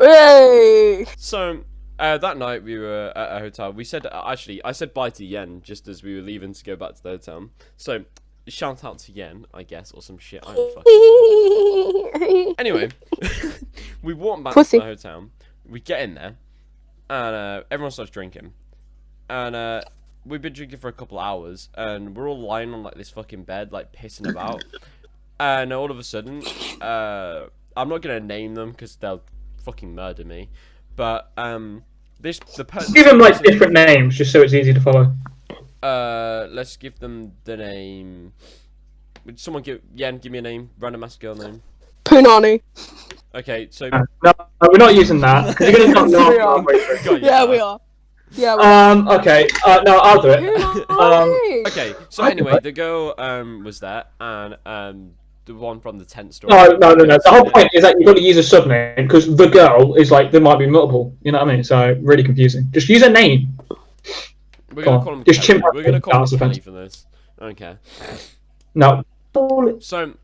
Hey! So, that night we were at a hotel. We said, actually, I said bye to Yen just as we were leaving to go back to the hotel. So, shout out to Yen, I guess, or some shit. I don't fucking know. Anyway, we walked back to the hotel. We get in there, and everyone starts drinking. And we've been drinking for a couple of hours, and we're all lying on like this fucking bed, like pissing about. And all of a sudden, I'm not gonna name them because they'll fucking murder me. But the person. Give them like different names, just so it's easy to follow. Let's give them the name. Would someone give me a name? Random ass girl name. Punani. Okay, so. No, we're not using that. You're gonna not know. Yeah, we are. Yeah. Okay. No, I'll do it. Okay. So anyway, the girl was there, and the one from the tent story. No. The whole point is that you've got to use a sub name because the girl is like there might be multiple. You know what I mean? So really confusing. Just use a name. We're gonna call him. We're gonna call him Kelly for this. Okay. No. So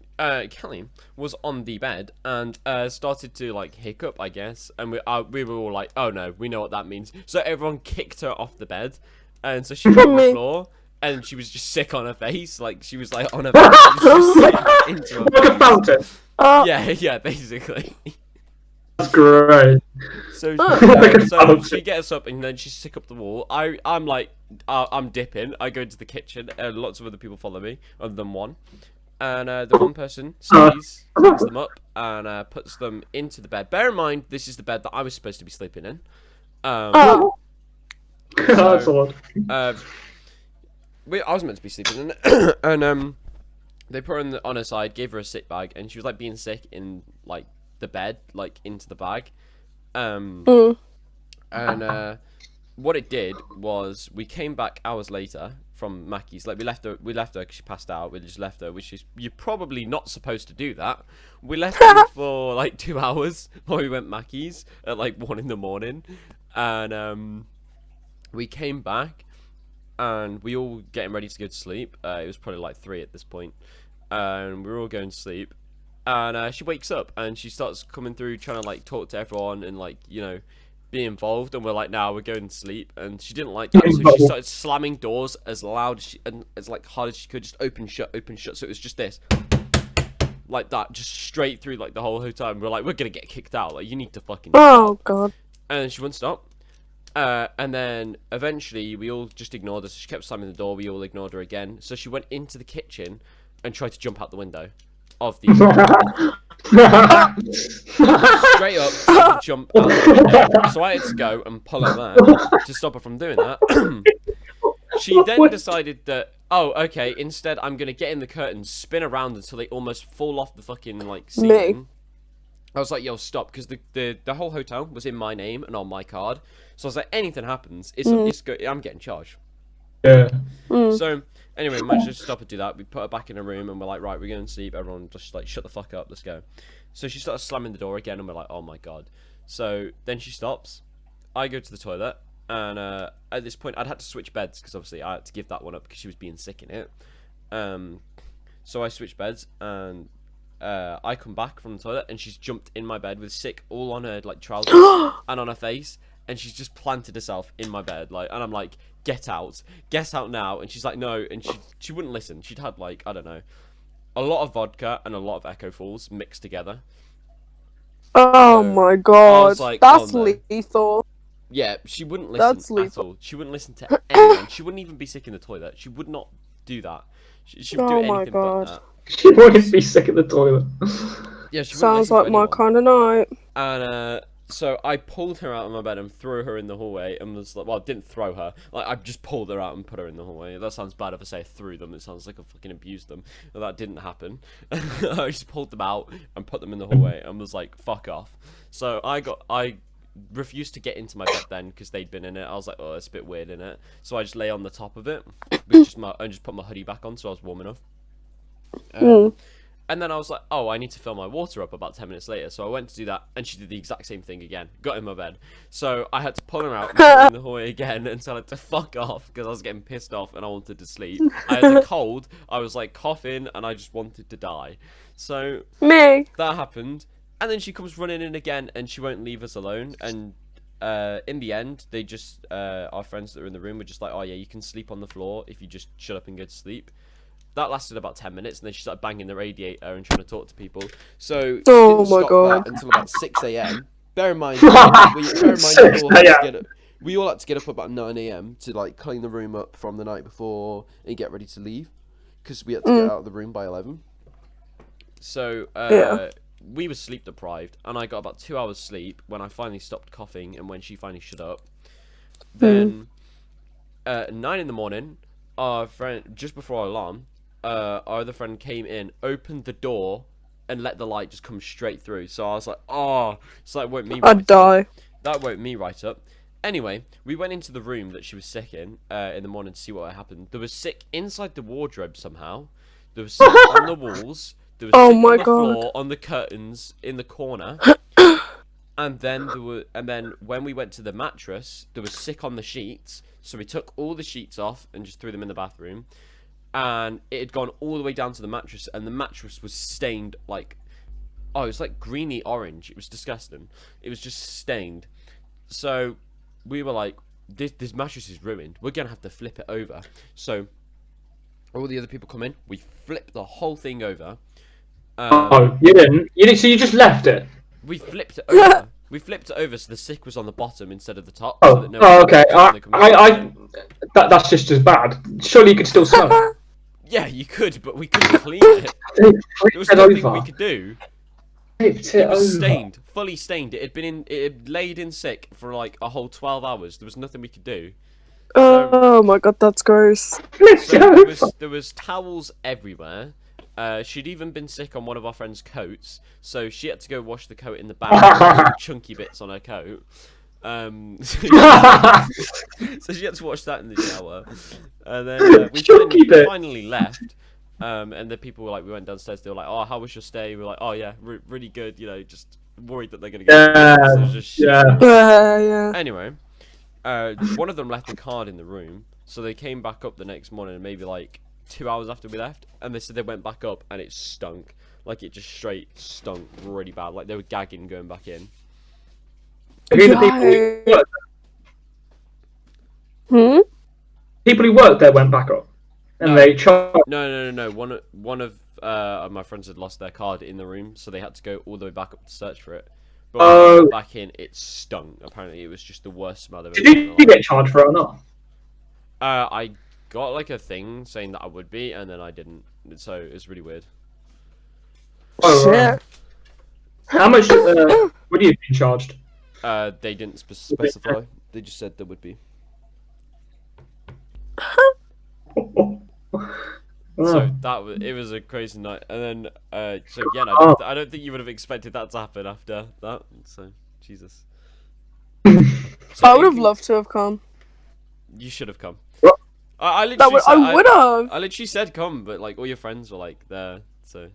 Kelly was on the bed and started to like hiccup, I guess, and we were all like, "Oh no, we know what that means." So everyone kicked her off the bed, and so she was on the floor. And she was just sick on her face, like she was like on her face, into like a fountain. Yeah, basically. That's great. So she gets up and then she's sick up the wall. I'm like, I'm dipping. I go into the kitchen, and lots of other people follow me, other than one. And the one person picks them up and puts them into the bed. Bear in mind, this is the bed that I was supposed to be sleeping in. That's odd. I was meant to be sleeping in it, and they put her on her side, gave her a sick bag, and she was like being sick in like the bed, like into the bag. And what it did was we came back hours later from Mackie's. Like we left her because she passed out. We just left her, which is you're probably not supposed to do that. We left her for like 2 hours while we went Mackie's at like 1 in the morning, and we came back. And we all getting ready to go to sleep. It was probably like 3 at this point. And we were all going to sleep. And she wakes up and she starts coming through trying to like talk to everyone and like, you know, be involved. And we're like, nah, we're going to sleep. And she didn't like that. So she started slamming doors as loud as and as like hard as she could. Just open, shut, open, shut. So it was just this. Like that. Just straight through like the whole hotel. And we're like, we're going to get kicked out. Like you need to fucking stop. God. And she wouldn't stop. And then eventually we all just ignored her. So she kept slamming the door. We all ignored her again. So she went into the kitchen and tried to jump out the window of the straight up she could jump out the window. So I had to go and pull her back to stop her from doing that. She then decided that, oh, okay, instead I'm gonna get in the curtains, spin around until they almost fall off the fucking like ceiling. I was like, yo, stop, because the whole hotel was in my name and on my card. So I was like, anything happens, I'm getting charged. Yeah. So, anyway, we managed to stop her do that. We put her back in her room and we're like, right, we're going to sleep. Everyone just like, shut the fuck up, let's go. So she starts slamming the door again and we're like, oh my god. So then she stops. I go to the toilet and at this point I'd had to switch beds because obviously I had to give that one up because she was being sick in it. So I switched beds and I come back from the toilet and she's jumped in my bed with sick all on her like trousers and on her face, and she's just planted herself in my bed like, and I'm like, get out now, and she's like, no, and she wouldn't listen. She'd had like, I don't know, a lot of vodka and a lot of Echo Falls mixed together. Oh my god, like, that's oh, no. lethal. Yeah, she wouldn't listen That's at lethal. all. She wouldn't listen to anyone. She wouldn't even be sick in the toilet. She would not do that. She would do anything but that. She wouldn't be sick in the toilet. Yeah, she Sounds like my kind of night. And so I pulled her out of my bed and threw her in the hallway and was like, well, I didn't throw her. Like, I just pulled her out and put her in the hallway. That sounds bad if I say I threw them. It sounds like I fucking abused them. But that didn't happen. I just pulled them out and put them in the hallway and was like, fuck off. So I refused to get into my bed then because they'd been in it. I was like, oh, it's a bit weird in it. So I just lay on the top of it, and just put my hoodie back on so I was warm enough. And then I was like, oh, I need to fill my water up about 10 minutes later. So I went to do that, and she did the exact same thing again. Got in my bed. So I had to pull her out and put her in the hallway again and tell her to fuck off because I was getting pissed off and I wanted to sleep. I had a cold. I was like coughing and I just wanted to die. So that happened. And then she comes running in again and she won't leave us alone. And in the end, they just, our friends that were in the room were just like, oh yeah, you can sleep on the floor if you just shut up and go to sleep. That lasted about 10 minutes, and then she started banging the radiator and trying to talk to people. So she didn't stop that until about 6 a.m. Bear in mind, we all had to get up about 9 a.m. to like clean the room up from the night before and get ready to leave, because we had to get out of the room by 11. So we were sleep deprived, and I got about 2 hours sleep when I finally stopped coughing and when she finally shut up. Then at 9 in the morning, our friend, just before our alarm, our other friend came in, opened the door, and let the light just come straight through. So I was like, oh, so that woke me right I'd die. That woke me right up. Anyway, we went into the room that she was sick in the morning to see what happened. There was sick inside the wardrobe somehow. There was sick on the walls. There was sick on the floor, on the curtains, in the corner. And then when we went to the mattress, there was sick on the sheets. So we took all the sheets off and just threw them in the bathroom. And it had gone all the way down to the mattress, and the mattress was stained like, oh, it was like greeny orange. It was disgusting. It was just stained. So we were like, this mattress is ruined. We're gonna have to flip it over. So all the other people come in. We flipped the whole thing over. Oh, you didn't? So you just left it? We flipped it over. We flipped it over so the sick was on the bottom instead of the top. Oh, so that no okay. That's just as bad. Surely you could still smell it. Yeah, you could, but we couldn't clean it. There was nothing we could do. It was stained, fully stained. It had laid in sick for like a whole 12 hours. There was nothing we could do. Oh my god, that's gross. So there was towels everywhere. She'd even been sick on one of our friend's coats, so she had to go wash the coat in the bath. The chunky bits on her coat. So she had to wash that in the shower, and then we finally left. And the people were like, we went downstairs. They were like, "Oh, how was your stay?" We were like, "Oh yeah, really good." You know, just worried that they're gonna get. Anyway, one of them left a card in the room, so they came back up the next morning, maybe like 2 hours after we left, and they said they went back up and it stunk. Like it just straight stunk really bad. Like they were gagging going back in. People who worked there went back up, and they charged. No. One of my friends had lost their card in the room, so they had to go all the way back up to search for it. But when they went back in, it stunk. Apparently, it was just the worst smell of it. Did you get charged for it or not? I got like a thing saying that I would be, and then I didn't. So it was really weird. Oh, shit. How much? What are you being charged? They didn't specify. They just said there would be. So it was a crazy night, and then so yeah, I don't think you would have expected that to happen after that. So Jesus. So I would have loved to have come. You should have come. What? I literally I would have. I literally said come, but like all your friends were like there, so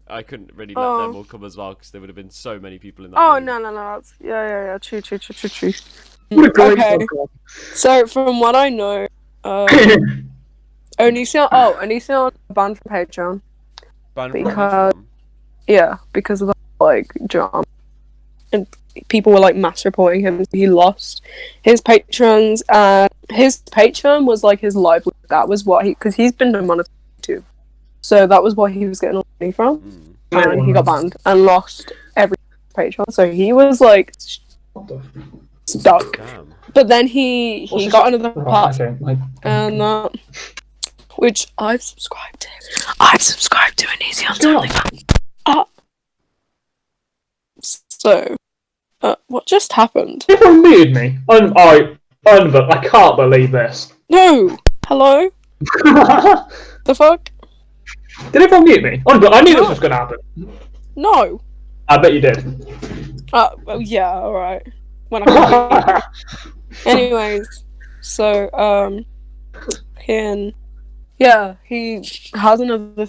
I couldn't really let them all come as well because there would have been so many people in that. Oh room. no, that's, yeah, true. Okay, so from what I know, Onision banned from Patreon. Because of the like drama, and people were like mass reporting him. He lost his patrons, and his Patreon was like his livelihood. That was what because he's been demonetized too. So that was what he was getting all the money from, and he got banned and lost every Patreon. So he was like stuck. Damn. But then he got another part, and which I've subscribed to. I've subscribed to Onision. So, what just happened? Everyone muted me. I can't believe this. No. Hello. The fuck? Did everyone mute me? I knew this was gonna happen. No. I bet you did. Well, yeah, alright. when I can't. Anyways, so he has another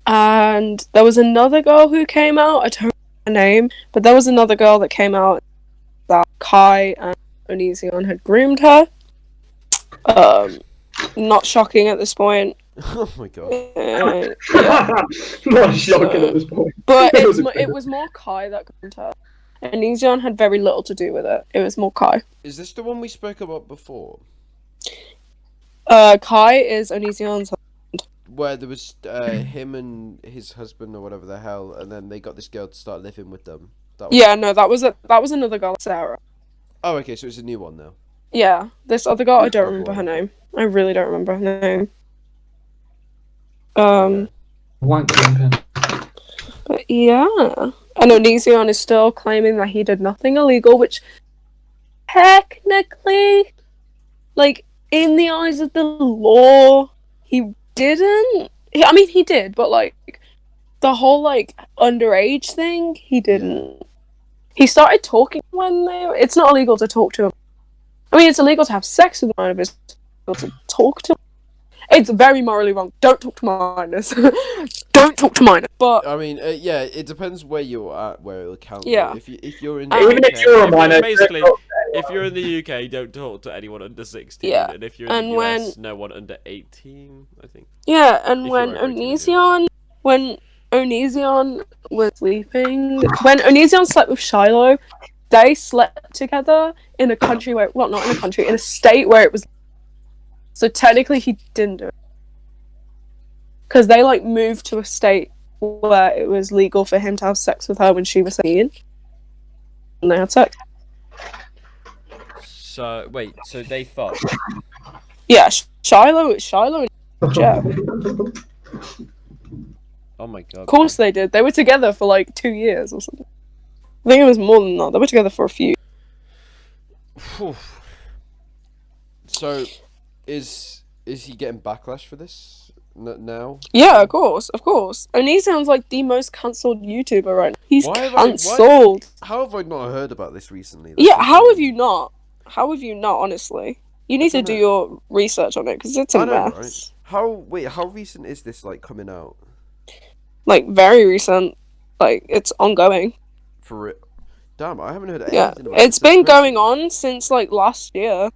and there was another girl who came out. I don't remember her name, but there was another girl that came out that Kai and Onision had groomed her. Not shocking at this point. Oh my god. Not shocking at this point. But it was more Kai that groomed her. Onision had very little to do with it. It was more Kai. Is this the one we spoke about before? Kai is Onision's husband. Where there was him and his husband or whatever the hell, and then they got this girl to start living with them. That was another girl, Sarah. Oh, okay, so it's a new one now. Yeah, this other girl, I don't remember her name. I really don't remember her name. But yeah, and Onision is still claiming that he did nothing illegal, which technically, like, in the eyes of the law, he didn't. I mean, he did, but like, the whole like underage thing, he didn't. Yeah. He started talking when it's not illegal to talk to him. I mean, it's illegal to have sex with a minor, but it's illegal to talk to him. It's very morally wrong. Don't talk to minors. Don't talk to minors. But I mean, yeah, it depends where you're at, where it'll count. Yeah. If you're in even if you're a minor, basically, if you're in the UK, don't talk to anyone under 16. Yeah. And if you're in the US, no one under 18, I think. Yeah, and when Onision was sleeping, when Onision slept with Shiloh, they slept together in a country where, well, not in a country, in a state where it was. So technically, he didn't do it because they like moved to a state where it was legal for him to have sex with her when she was 17, and they had sex. So wait, so they fucked? Yeah, Shiloh and Jeff. Oh my god! Of course they did. They were together for like 2 years or something. I think it was more than that. They were together for a few. So, is he getting backlash for this now? Yeah, of course. And he sounds like the most cancelled YouTuber right now. He's cancelled. How have I not heard about this recently? How have you not? Honestly, you need to do your research on it because it's a mess. Right? How recent is this like coming out? Like very recent. Like it's ongoing. For it. Damn, I haven't heard anything about it's been going on since like last year.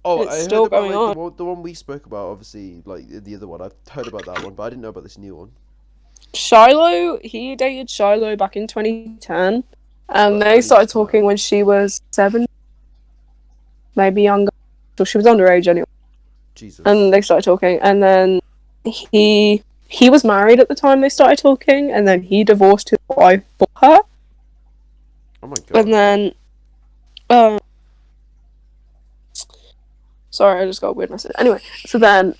Oh, it's still going on. The one we spoke about, obviously, like the other one. I've heard about that one, but I didn't know about this new one. Shiloh, he dated Shiloh back in 2010, and they started talking when she was 7, maybe younger. So she was underage anyway. Jesus. And they started talking, and then he was married at the time they started talking, and then he divorced his wife for her. Oh my god. And then, sorry, I just got a weird message. Anyway, so then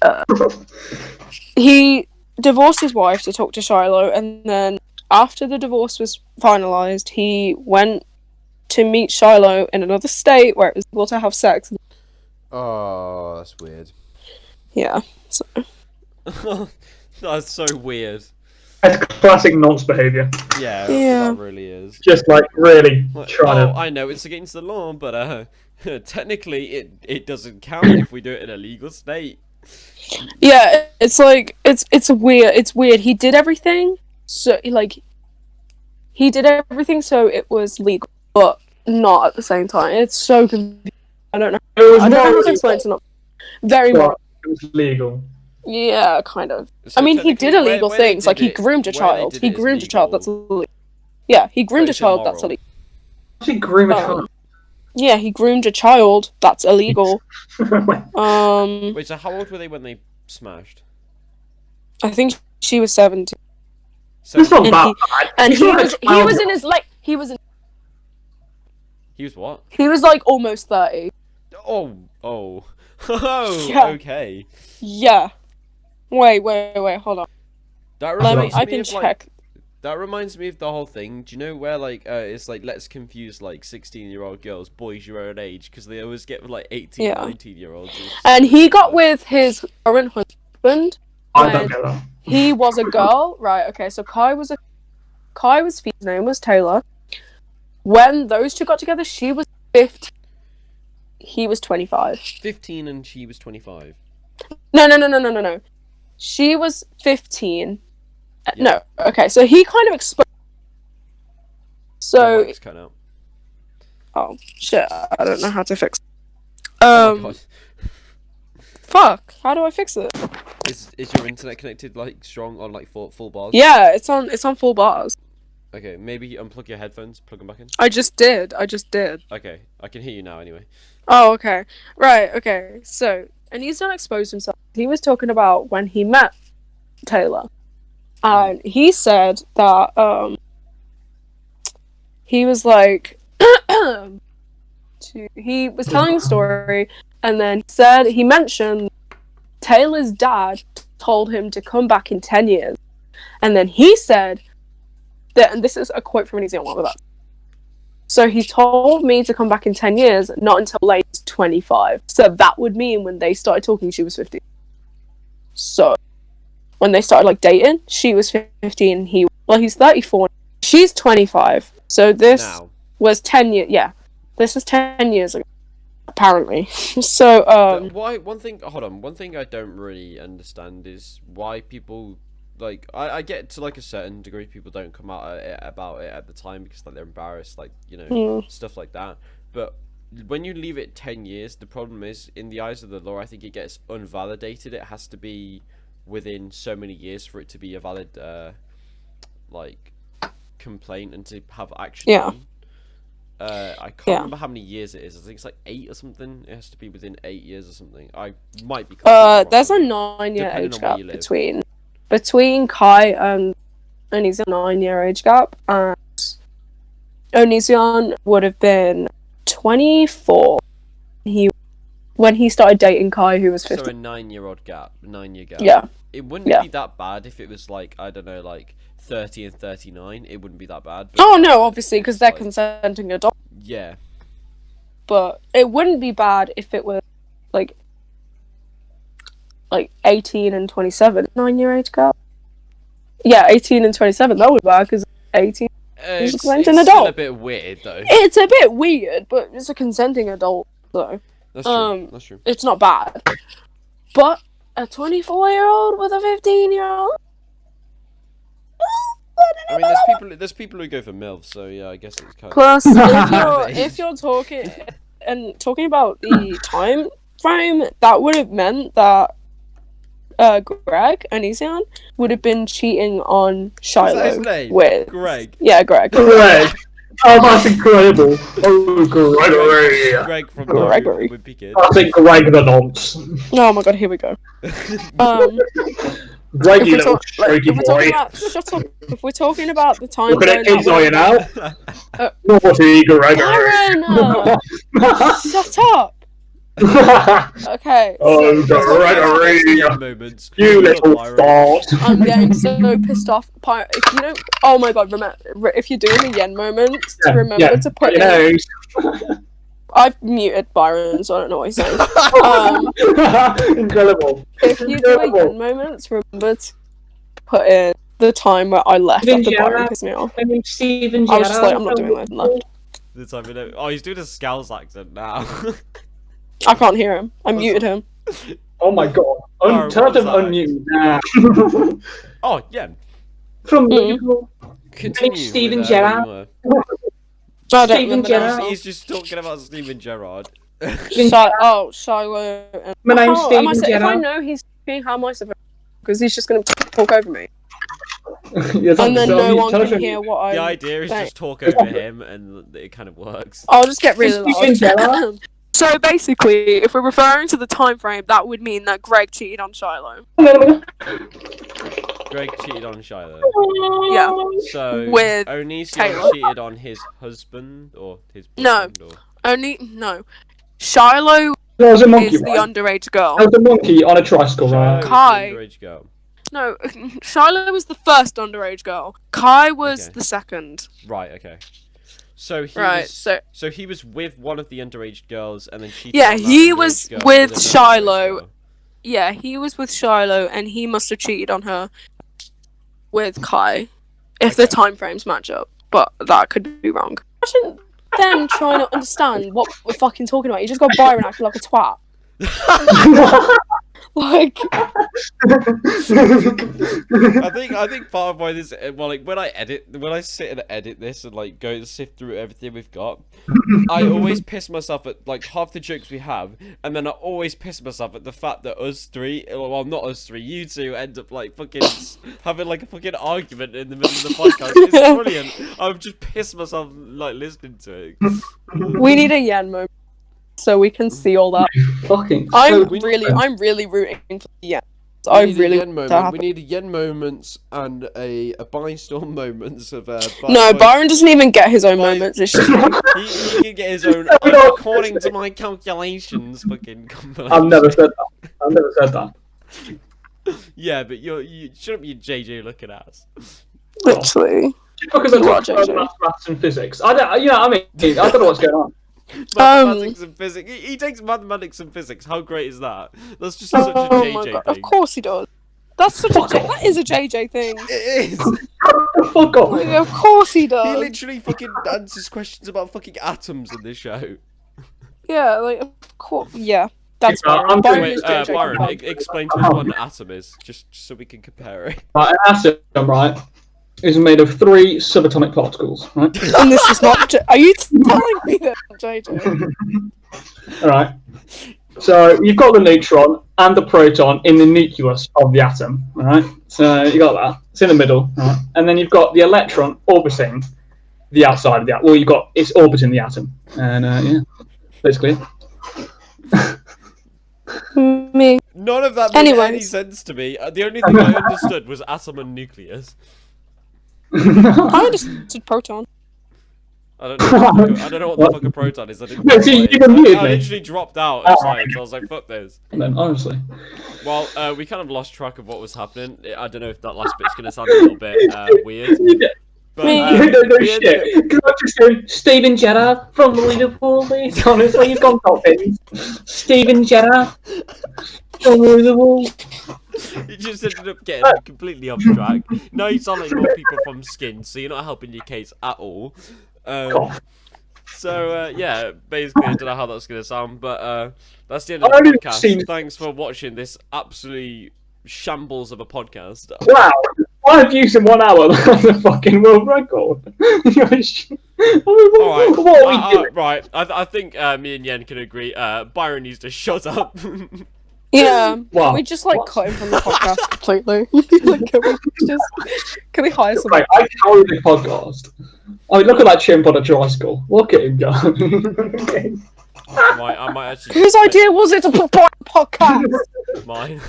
he divorced his wife to talk to Shiloh, and then after the divorce was finalised, he went to meet Shiloh in another state where it was able to have sex. Oh, that's weird. Yeah. So. That's so weird. That's classic nonce behaviour. Yeah, that really is. Just like really trying to. I know it's against the law, but technically it doesn't count if we do it in a legal state. Yeah, it's like it's weird. He did everything so it was legal, but not at the same time. It's so confusing. I don't know. I don't know how to explain it. Not very moral. It was legal. Yeah, kind of. So I mean, he did illegal things. Like, he groomed a child. He groomed a child. That's illegal. Yeah, he groomed a child. That's illegal. He groomed a child. Yeah, he groomed a child. That's illegal. Wait, so how old were they when they smashed? I think she was 17. That's not bad. And he was in his like he was what? He was like almost 30. Oh, yeah. Okay. Yeah. Wait, hold on. I can check. That reminds me of the whole thing. Do you know where like it's like let's confuse like 16-year-old girls, boys your own age, because they always get like 18, 19-year-olds. And he got with his current husband. I don't get that. He was a girl, right? Okay, so Kai's name was Taylor. when those two got together, she was 15. He was 25. 15 and she was 25. No. She was 15. Yeah. No, okay, so he kind of exposed. So. Mic's cut out. Oh, shit, I don't know how to fix it. Oh my god. Fuck, how do I fix it? Is your internet connected, like, strong on, like, full bars? Yeah, it's on full bars. Okay, maybe unplug your headphones, plug them back in. I just did. Okay, I can hear you now anyway. Oh, okay. Right, okay. So, and he's not exposed himself. He was talking about when he met Taylor. And he said that, he was like, he was telling a story, and then he mentioned Taylor's dad told him to come back in 10 years. And then he said that, and this is a quote from Onision, what was that? So he told me to come back in 10 years, not until late 25. So that would mean when they started talking, she was 15. So when they started like dating, she was 15. He's 34. She's 25. So this was 10 years. Yeah, this was 10 years ago, apparently. So why? One thing I don't really understand is why people. Like, I get to, like, a certain degree, people don't come out about it at the time because, like, they're embarrassed, like, you know, stuff like that. But when you leave it 10 years, the problem is, in the eyes of the law, I think it gets unvalidated. It has to be within so many years for it to be a valid, like, complaint and to have action. Yeah. I can't remember how many years it is. I think it's like 8 or something. It has to be within 8 years or something. I might be there's a 9-year age gap between Kai and Onision, 9-year age gap, and Onision would have been 24 when he started dating Kai, who was 15. So a 9-year gap. Yeah. It wouldn't be that bad if it was like, I don't know, like 30 and 39. It wouldn't be that bad. Oh no, obviously, because they're consenting adults. Yeah. But it wouldn't be bad if it was like 18 and 27, 9-year age gap. Yeah, 18 and 27. That would be bad because 18 is a consenting adult. Still a bit weird though. It's a bit weird, but it's a consenting adult though. That's true. That's true. It's not bad. But a 24-year-old with a 15-year-old. I mean, there's people who go for MILFs, so yeah, I guess it's kind Plus, if you're talking about the time frame, that would have meant that Greg Onision would have been cheating on Shiloh. Is that his name? With Greg. Yeah, Greg. Greg. Oh, that's incredible. Oh, Gregory. Greg from Gregory. would be good. I think Greg the nonce. Oh my god, here we go. Greggy little strokey boy. Shut up. If we're talking about the time Look at that kid's eye now. Naughty Gregory. Shut up. Okay. Oh, Gregory. Moments. You little fart. I'm getting so pissed off. If you don't, oh my god, remember if you're doing the yen moment, remember to put in. I've muted Byron, so I don't know what he's saying. Incredible. If you do a yen moments, remember to put in the time where I left after Byron pissed me off. I mean, Steven I was just like, I'm not doing that. Left. The time oh, he's doing a Scouse accent now. I can't hear him. I muted him. Oh my god. Tell him to unmute now. Oh, yeah. From Continue Steven Gerrard. Steven Gerrard. He's just talking about Steven Gerrard. Shiloh. My name's Steven Gerrard. If I know he's speaking, how am I supposed to? Because he's just going to talk over me. And then no one can hear what I. The idea is just talk over him, and it kind of works. I'll just get really loud. So basically, if we're referring to the time frame, that would mean that Greg cheated on Shiloh. Greg cheated on Shiloh. Yeah. So with Onision cheated on his husband or his boyfriend? No. Shiloh is the underage girl. There was a monkey on a tricycle, right? Kai. Underage girl. No, Shiloh was the first underage girl. Kai was the second. Right. Okay. So he was with one of the underage girls, and then she. Yeah, he was with Shiloh. Yeah, he was with Shiloh, and he must have cheated on her with Kai, if the time frames match up. But that could be wrong. Imagine them trying to understand what we're fucking talking about. You just got Byron acting like a twat. Like, I think part of why this, well, like when I sit and edit this and like go and sift through everything we've got, I always piss myself at like half the jokes we have, and then I always piss myself at the fact that us three, well, not us three, you two end up like fucking having like a fucking argument in the middle of the podcast. It's brilliant. I'm just pissed myself like listening to it. we need a Yen moment so we can see all that. I'm really rooting for the Yen. I really we need a Yen moments and a Bystorm moments of no, Byron doesn't even get his own moments. It's just he can get his own according to my calculations. Fucking compilation. I've never said that. Yeah, but you shouldn't be JJ looking at us. Literally. Because I talk about maths and physics. I don't know what's going on. Mathematics and physics. He takes mathematics and physics. How great is that? That's just such a JJ thing. Of course he does. That is a JJ thing. It is. Fuck off. Of course he does. He literally fucking answers questions about fucking atoms in this show. Yeah, like of course. Yeah, that's Byron. Byron, explain to us what an atom is, just so we can compare it. Right, an atom, right, is made of 3 subatomic particles, right? And this is not. Are you telling me that, JJ? Alright. So you've got the neutron and the proton in the nucleus of the atom, alright? So you got that. It's in the middle, right? And then you've got the electron orbiting the outside of the atom. Well, it's orbiting the atom, and yeah, basically. Me. None of that made any sense to me. The only thing I understood was atom and nucleus. I understood proton. I don't know what the fuck a proton is. I literally dropped out of science. I was like, fuck this. Then honestly. Well, we kind of lost track of what was happening. I don't know if that last bit's gonna sound a little bit weird. But, shit. Can I just say Steven Jenner from Liverpool, please? Honestly, he's gone Dolphins. Steven Jenner from Liverpool. You just ended up getting completely off track. Now you sound like more people from Skin, so you're not helping your case at all. Yeah, basically, I don't know how that's going to sound, but that's the end of the podcast. Thanks for watching this absolutely shambles of a podcast. Wow, 5 views in 1 hour. That's a fucking world record. Right. I think me and Yen can agree. Byron needs to shut up. Yeah, wow. We just cut him from the podcast completely. Can we hire someone? Right, I carry the podcast. I mean, look at that chimp on a tricycle. Look at him go. I might actually. Whose idea was it to put podcast? Mine.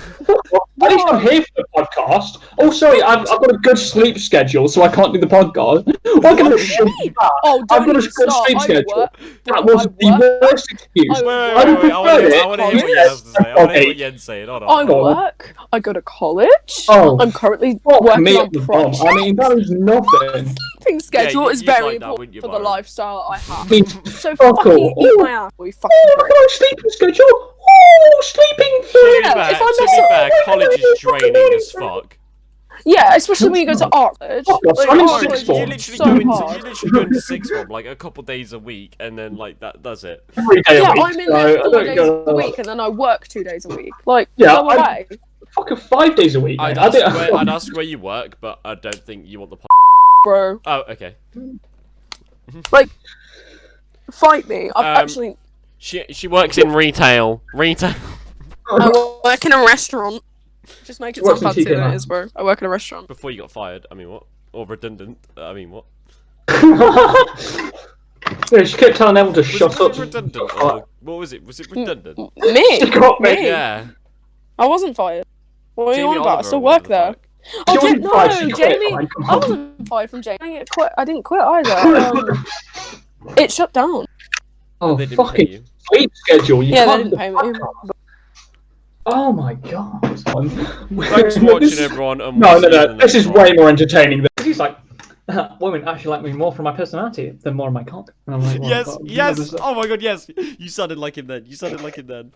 At least I'm here for the podcast. Oh, sorry, I've got a good sleep schedule, so I can't do the podcast. I've got a good sleep schedule. That was the worst excuse. Wait, I want to hear what Yen has to say. I want to hear what Yen's saying. Hold on. I work. I go to college. I'm currently working on projects. I mean, that is nothing. Sleeping schedule is very important for the lifestyle I have. So fucking eat my ass, you fucking prick. Sleeping schedule? Oh, sleeping food! To be fair, college is draining as fuck. Yeah, especially when you go to art college. I'm in sixth form. You literally go into sixth form like a couple days a week, and then like that's it. Yeah, I'm in there 4 days a week, and then I work 2 days a week. Like, go away. Fucking 5 days a week. I'd ask where you work, but I don't think you want the bro. Oh, okay. Like, fight me. I've actually. She works in retail. I work in a restaurant. Just make it sound fancy than it is, bro. I work in a restaurant. Before you got fired, I mean what? Or redundant, I mean what? Yeah, she kept telling everyone to shut up. Redundant? Or, what was it? Was it redundant? Me? Yeah. I wasn't fired. What are you on about? I still work there. I wasn't fired from Jamie. I didn't quit either. It shut down. Oh, fucking sleep schedule. They didn't pay me. Oh my god. Thanks for watching, everyone. No. This is way more entertaining. He's like, women actually like me more for my personality than more of my cock. And I'm like, yes. Oh my god, yes. You sounded like him then.